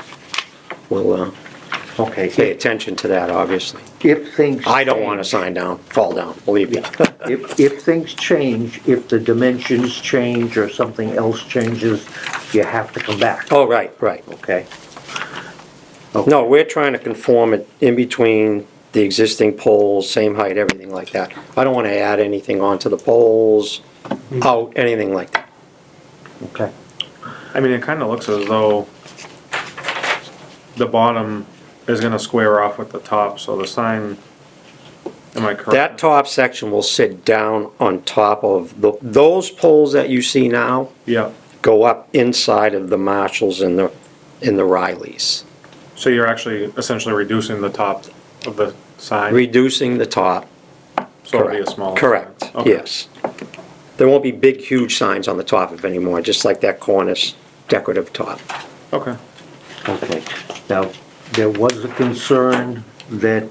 Okay, pay attention to that, obviously. if things. I don't want a change- sign down, fall down, believe me. If things change, if the dimensions change or something else changes, you have to come back, Oh, right, right. okay? No, we're trying to conform it in between the existing poles, same height, everything like that. I don't want to add anything onto the poles, out, anything like that. Okay. I mean, it kinda looks as though the bottom is gonna square off with the top, so the sign, am I correct? That top section will sit down on top of, those poles that you see now Yeah, go up inside of the Marshalls and the Rileys. so you're actually essentially reducing the top of the sign, Reducing the top. so it'll be a Correct. smaller. Correct, sign. Okay. yes. There won't be big, huge signs on the top of it anymore, just like that cornice decorative top. Okay. Okay, now, there was a concern that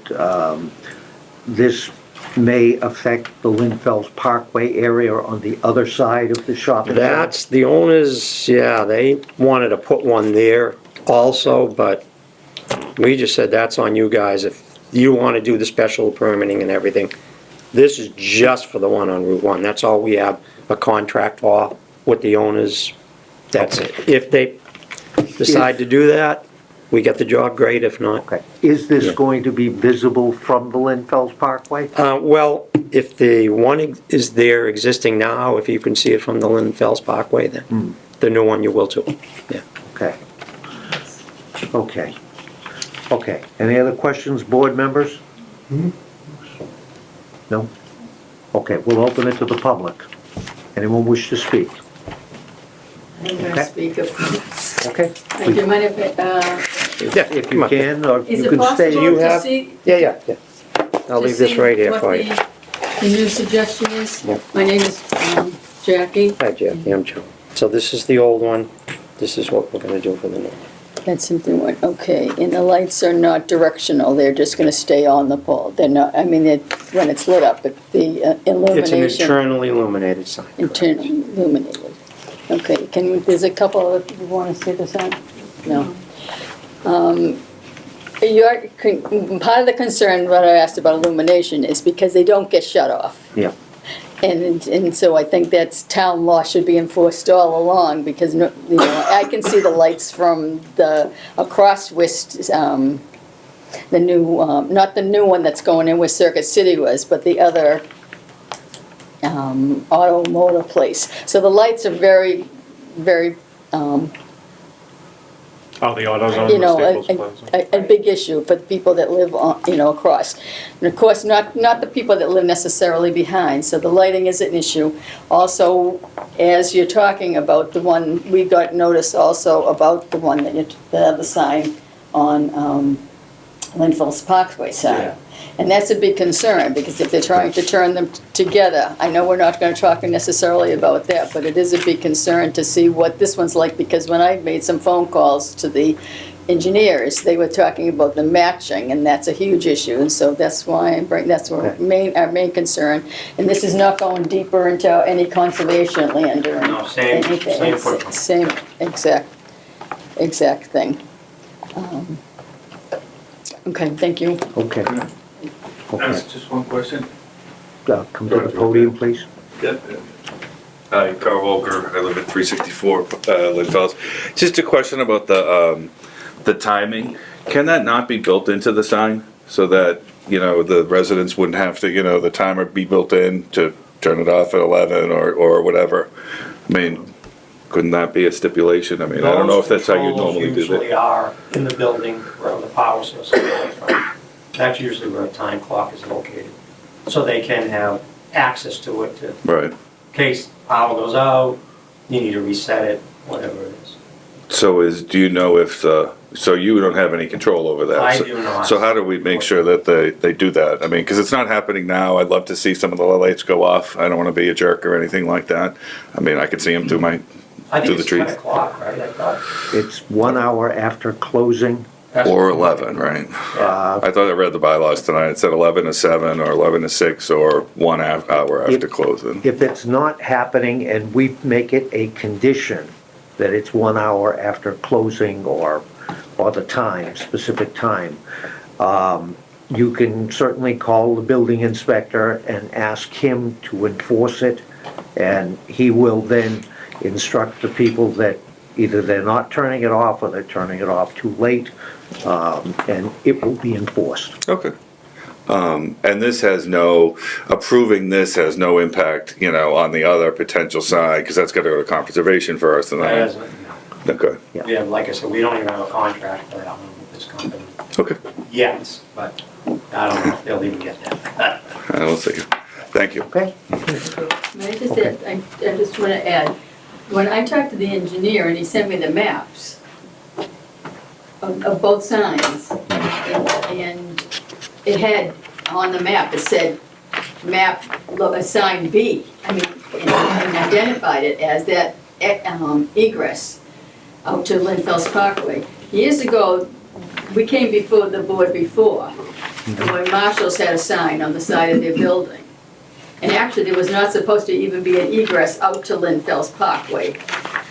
this may affect the Linfels Parkway area on the other side of the shopping center. That's, the owners, yeah, they wanted to put one there also, but we just said that's on you guys. If you want to do the special permitting and everything, this is just for the one on Route 1. That's all we have a contract for with the owners. That's it. If they decide to do that, we get the job, great. If not, Okay, is this Yeah. going to be visible from the Linfels Parkway? well, if the one is there existing now, if you can see it from the Linfels Parkway, then the new one you will too. Yeah. Okay. Okay. Okay, any other questions, board members? No? Okay, we'll open it to the public. Anyone wish to speak? I'm going Okay. to speak, of course. Okay, Do you mind if, Yeah, if come you on. can, or is you it can stay. possible to have- see? Yeah. I'll to leave this see right here what for you. The new suggestion is? Yeah. My name is Jackie. Hi, Jackie, I'm Joe. So this is the old one. This is what we're gonna do for the new one. That's something, okay, and the lights are not directional, they're just gonna stay on the pole. They're not, I mean, when it's lit up, but the It's an illumination. internally illuminated sign. Internally illuminated. Okay, there's a couple of, you wanna see the sign? No. Part of the concern, what I asked about illumination, is because they don't get shut off. Yeah. And so I think that's town law should be enforced all along, because, I can see the lights from across West, the new, not the new one that's going in where Circuit City was, but the other automotive place. So the lights are very, very, Oh, the AutoZone, you know, the Staples Plaza. a big issue for the people that live on, across. And of course, not the people that live necessarily behind, so the lighting is an issue. Also, as you're talking about the one, we got notice also about the one the other sign on Linfield's Parkway side. And that's a big concern, because if they're trying to turn them together, I know we're not gonna talk necessarily about that, but it is a big concern to see what this one's like, because when I made some phone calls to the engineers, they were talking about the matching, and that's a huge issue, and so that's why that's our main concern. And this is not going deeper into any conservation land or No, same anything. It's footprint. Same exact thing. Okay, thank you. Okay. Okay, Just one question. come to the podium, please. Yep. Hi, Carl Volker, I live at 364 Linfels. Just a question about the timing. Can that not be built into the sign so that, the residents wouldn't have to, the timer be built in to turn it off at 11 or whatever? I mean, couldn't that be a stipulation? I mean, I don't know if that's how you normally do Those usually that. are in the building where the power source is coming from. That's usually where a time clock is located. So they can have access to it in Right. case power goes out, you need to reset it, whatever it is. So do you know if so you don't have any control over that? I So- do not. So how do we make sure that they do that? I mean, because it's not happening now. I'd love to see some of the lights go off. I don't want to be a jerk or anything like that. I mean, I could see them through I through think the it's 10 trees. o'clock, right? I thought. It's 1 hour after closing. Or 11, right? I thought I read the bylaws tonight. It said 11 to 7 or 11 to 6 or 1 hour after closing. If it's not happening and we make it a condition that it's 1 hour after closing or or the time, specific time, you can certainly call the building inspector and ask him to enforce it, and he will then instruct the people that either they're not turning it off or they're turning it off too late, and it will be enforced. Okay. And this has no, approving this has no impact, you know, on the other potential side, because that's got to go to conservation first and That then. isn't, Okay, yeah, like I said, we don't even have a contract for that one with this company okay. yet, but I don't know if they'll even get that. We'll see. Thank you. Okay? May I just add, I just want to add, when I talked to the engineer and he sent me the maps of both signs, and it had, on the map, it said, sign B. I mean, and identified it as that egress out to Linfels Parkway. Years ago, we came before the board before, and when Marshall's had a sign on the side of their building. And actually, there was not supposed to even be an egress out to Linfels Parkway.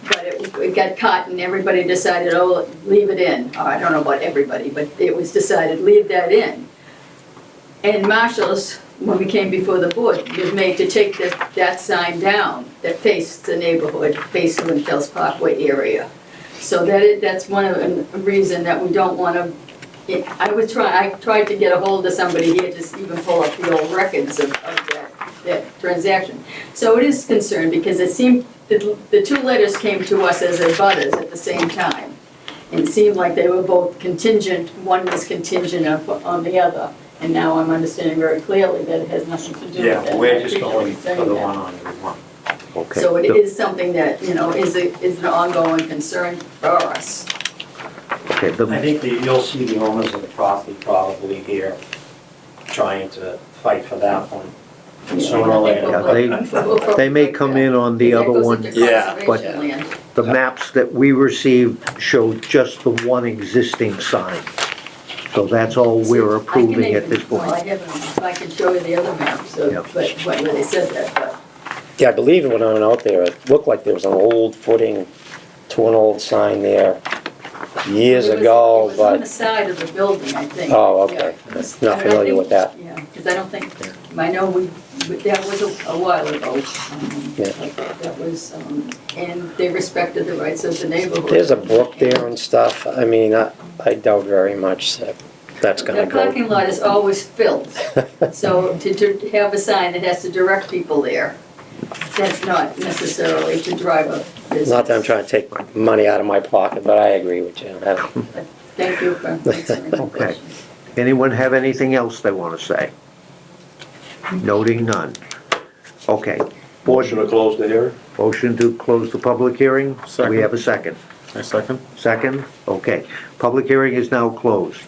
But it got caught and everybody decided, oh, leave it in. Or I don't know about everybody, but it was decided, leave that in. And Marshall's, when we came before the board, was made to take that sign down that faced the neighborhood, faced Linfels Parkway area. So that's one of the reason that we don't want to, I tried to get a hold of somebody here to even pull up the old records of that transaction. So it is concerned because it seemed, the two letters came to us as abutters at the same time. And it seemed like they were both contingent, one was contingent on the other. And now I'm understanding very clearly that it has nothing to do with that. Yeah, we're just going for the one on Route 1. Okay. So it is something that, you know, is an ongoing concern for us. Okay, I think that you'll see the owners of the property probably here trying to fight for that one. Sooner or later. Yeah, they may come in on the That other goes one, into Yeah. conservation land. the maps that we received showed just the one existing sign. So that's all we're approving at this Well, I point. haven't, I can show you the other maps, Yep. but where they said that, but. Yeah, I believe when I went out there, it looked like there was an old footing to an old sign there years ago, It was on the but, side of the building, I think. oh, okay. Yeah. I'm not familiar with that. Yeah, because I don't think, I know that was a while ago. Yeah. That was, and they respected the rights of the neighborhood. There's a brook there and stuff. I mean, I doubt very much that that's gonna The parking go. lot is always filled, so to have a sign that has to direct people there, that's not necessarily to drive a business. Not that I'm trying to take money out of my pocket, but I agree with you. I don't- Thank you for answering the Okay. question. Anyone have anything else they want to say? Noting none. Okay. Motion to close the hearing? Motion to close the public hearing? Do we Second. have a second? I second. Second? Okay. Public hearing is now closed.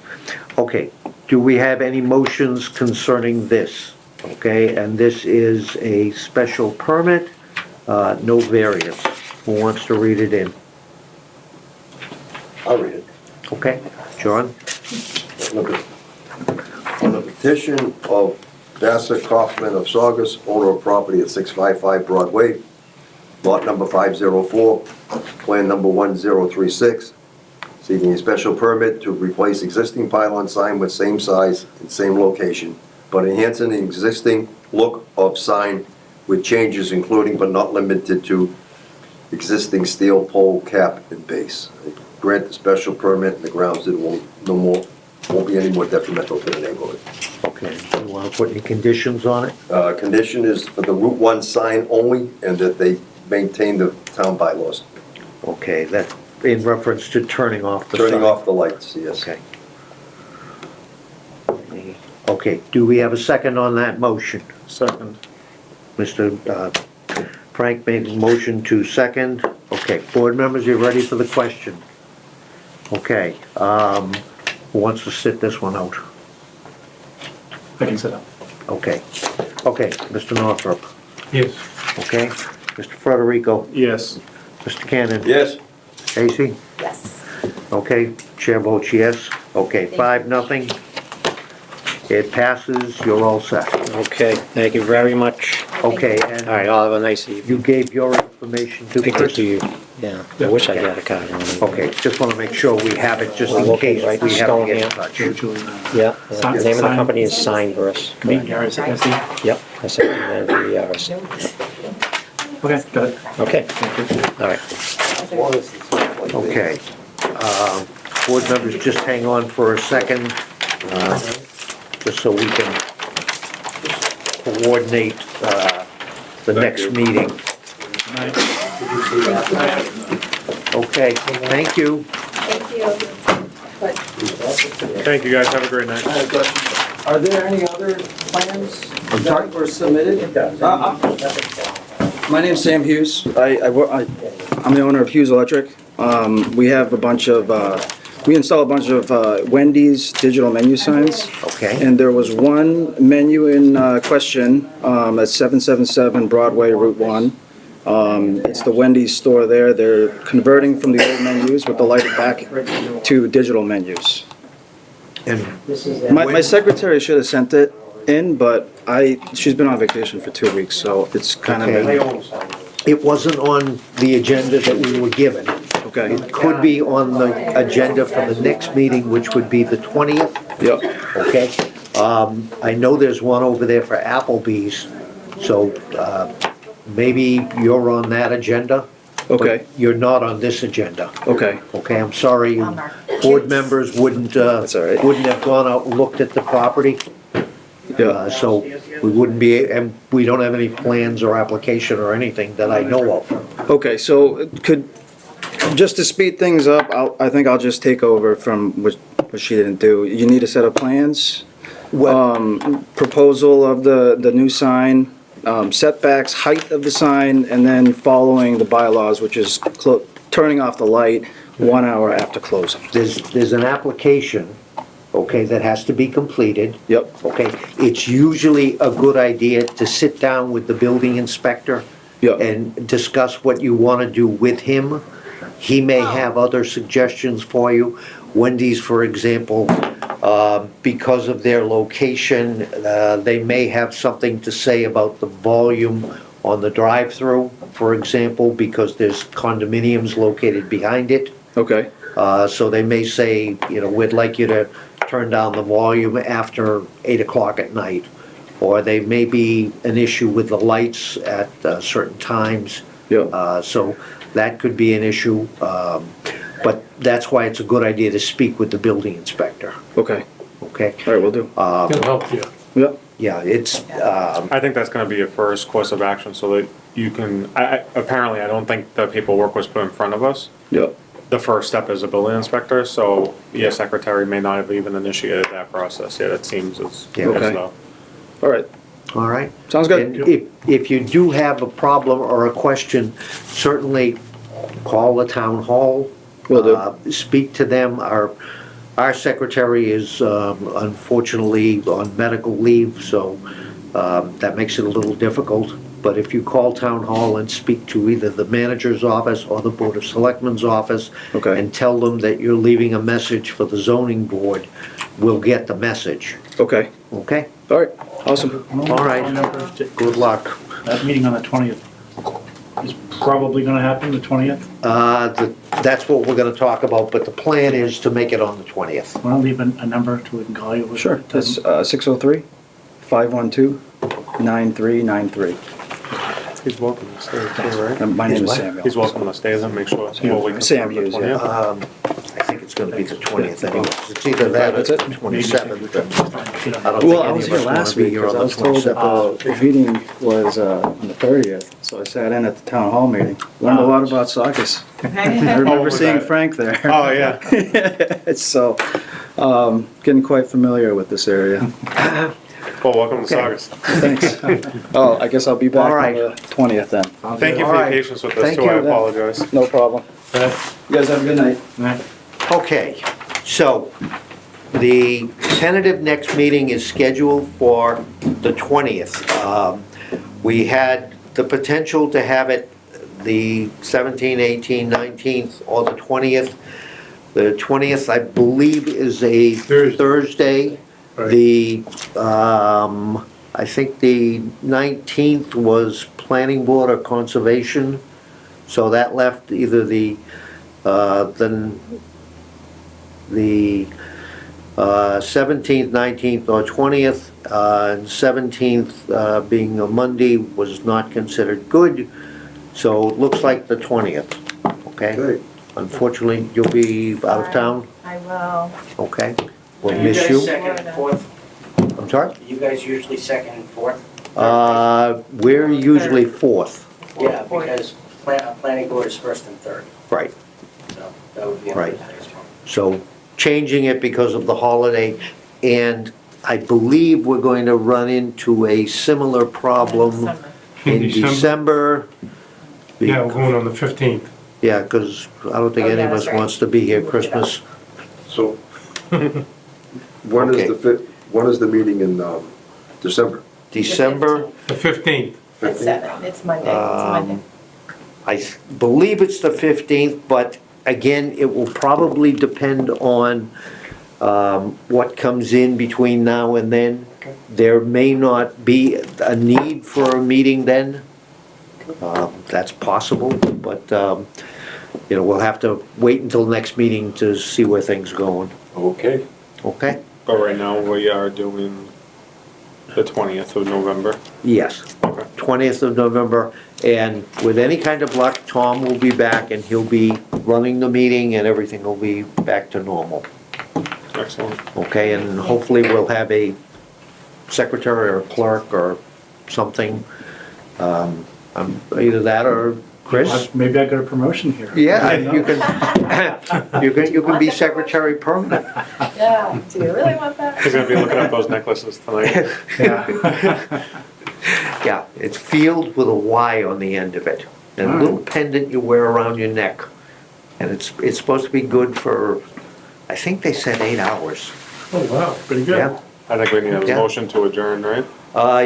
Okay. Do we have any motions concerning this? Okay, and this is a special permit, no variance. Who wants to read it in? I'll read it. Okay, John? On the petition of Bassett Kaufman of Saugus, owner of property at 655 Broadway, lot number 504, plan number 1036, seeking a special permit to replace existing pylon sign with same size and same location, but enhancing the existing look of sign with changes including but not limited to existing steel pole cap and base. Grant the special permit and the grounds that it won't be any more detrimental to the neighborhood. Okay, you want to put any conditions on it? Condition is for the Route 1 sign only and that they maintain the town bylaws. Okay, that, in reference to turning off the sign? Turning off the lights, yes. Okay. Okay, do we have a second on that motion? Second. Mr. Frank made a motion to second. Okay, board members, you ready for the question? Okay, who wants to sit this one out? I can sit up. Okay, okay, Mr. Northrop, Yes. okay? Mr. Federico, Yes. Mr. Cannon? Yes. Casey? Yes. Okay, chair votes yes. Okay, 5-0. It passes, you're all set. Okay, thank you very much. Okay, All right, and I'll have a nice evening. you gave your information to I did Chris? to you, yeah. I wish I had a card on it. Okay, just want to make sure we have it, just in Okay, case right, we have to get in Stone touch. Yeah, the name of the company is Signverse. Meet Gary, SE. Yep, I said Signverse. Okay, got it. Okay, all right. Okay. Board members, just hang on for a second, just so we can coordinate the next you. meeting. Okay, thank you. Thank you. Thank you, guys, have a great night. I have a question. Are there any other plans I'm sorry? that were submitted? My name's Sam Hughes. I'm the owner of Hughes Electric. We have a bunch of, we install a bunch of Wendy's digital menu signs. Okay. And there was one menu in question at 777 Broadway, Route 1. It's the Wendy's store there. They're converting from the old menus with the lighted back to digital menus. And My secretary should have sent it in, but she's been on vacation for 2 weeks, so it's kind Okay. of, it wasn't on the agenda that we were given. okay. It could be on the agenda for the next meeting, which would be the 20th, Yep. okay? I know there's one over there for Applebee's, so maybe you're on that agenda. but Okay. You're not on this agenda. Okay. Okay, I'm sorry, you board members wouldn't, That's all right. wouldn't have gone out and looked at the property. Yeah. So we wouldn't be, and we don't have any plans or application or anything that I know of. Okay, so just to speed things up, I think I'll just take over from what she didn't do. You need a set of plans, proposal of the new sign, setbacks, height of the sign, and then following the bylaws, which is turning off the light 1 hour after closing. There's an application, okay, that has to be completed. Yep. Okay, it's usually a good idea to sit down with the building inspector Yep. and discuss what you want to do with him. He may have other suggestions for you. Wendy's, for example, because of their location, they may have something to say about the volume on the drive-through, for example, because there's condominiums located behind it. Okay. So they may say, we'd like you to turn down the volume after 8 o'clock at night. Or they may be an issue with the lights at certain times. Yeah. So that could be an issue. But that's why it's a good idea to speak with the building inspector, Okay. okay? All right, we'll do. Can help you. Yep. Yeah, it's, I think that's gonna be your first course of action, so that you can, apparently, I don't think the paperwork was put in front of us. Yep. The first step is a building inspector, so your secretary may not have even initiated that process yet, it seems as Okay. though. All right. all right? Sounds good. And if you do have a problem or a question, certainly call the town hall. Will do. Speak to them. Our secretary is unfortunately on medical leave, so that makes it a little difficult. But if you call town hall and speak to either the manager's office or the Board of Selectmen's office, Okay. and tell them that you're leaving a message for the zoning board, we'll get the message, Okay. okay? All right. Awesome. All right. Good luck. That meeting on the 20th is probably gonna happen, the 20th. That's what we're gonna talk about, but the plan is to make it on the 20th. Want to leave a number to we can call you? Sure. That's 603-512-9393. He's welcome to stay too, right? My name is what? Samuel. He's welcome to stay then, make sure. Sam Hughes, yeah. I think it's gonna be the 20th anyway. It's either that or That's the it? 27th. I don't Well, think I any was of here us wanna last be week here because on I the was told that 27th. the meeting was on the 30th, so I sat in at the town hall meeting. Learned a lot about Saugus. I remember was seeing that? Frank there. Oh, yeah. So, getting quite familiar with this area. Well, welcome to Okay. Saugus. Thanks. Oh, I guess I'll be back All on right. the 20th then. Thank you for All your right. patience with this Thank too, I you. apologize. No problem. You guys have a good night. Okay, so the tentative next meeting is scheduled for the 20th. We had the potential to have it the 17th, 18th, 19th, or the 20th. The 20th, I believe, is a Thursday. Thursday. The, I think the 19th was planning board or conservation, so that left either the 17th, 19th, or 20th. And 17th, being a Monday, was not considered good, so it looks like the 20th, okay? Okay. Unfortunately, you'll be out of town, I will. okay? We'll Are miss guys you. second and fourth? I'm sorry? You guys usually second and fourth? We're usually fourth, Yeah, because planning board is first and third, right, so that would be a Right. good day as well. so changing it because of the holiday, and I believe we're going to run into a similar problem Summer. in December. Yeah, we're going on the 15th. Yeah, because I don't think Oh, any yeah, of us that's right. wants to be here Moved it up. Christmas. So, when Okay. is when is the meeting in, December? December, The 15th. At 7, it's Monday, it's Monday. I believe it's the 15th, but again, it will probably depend on what comes in between now and then. There may not be a need for a meeting then. That's possible, but, we'll have to wait until next meeting to see where things are going, Okay. okay? But right now, we are doing the 20th of November. Yes, Okay. 20th of November, and with any kind of luck, Tom will be back and he'll be running the meeting and everything will be back to normal, Excellent. okay? And hopefully we'll have a secretary or clerk or something, either that or Chris. Maybe I got a promotion here. Yeah, you can, you can be secretary permanent. Yeah, do you really want that? He's gonna be looking at those necklaces tonight. Yeah. Yeah, it's Field with a Y on the end of it, and a little pendant you wear around your neck. And it's supposed to be good for, I think they said 8 hours. Oh, wow, pretty good. Yeah, I think we need a Yeah. motion to adjourn, right?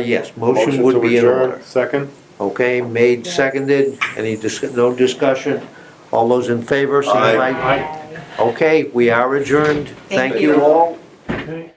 yes, motion would to be in adjourn, order. Second? Okay, made, seconded, no discussion? All those in favor, signify. Aye. Okay, we are adjourned. Thank Thank you you. all. Okay.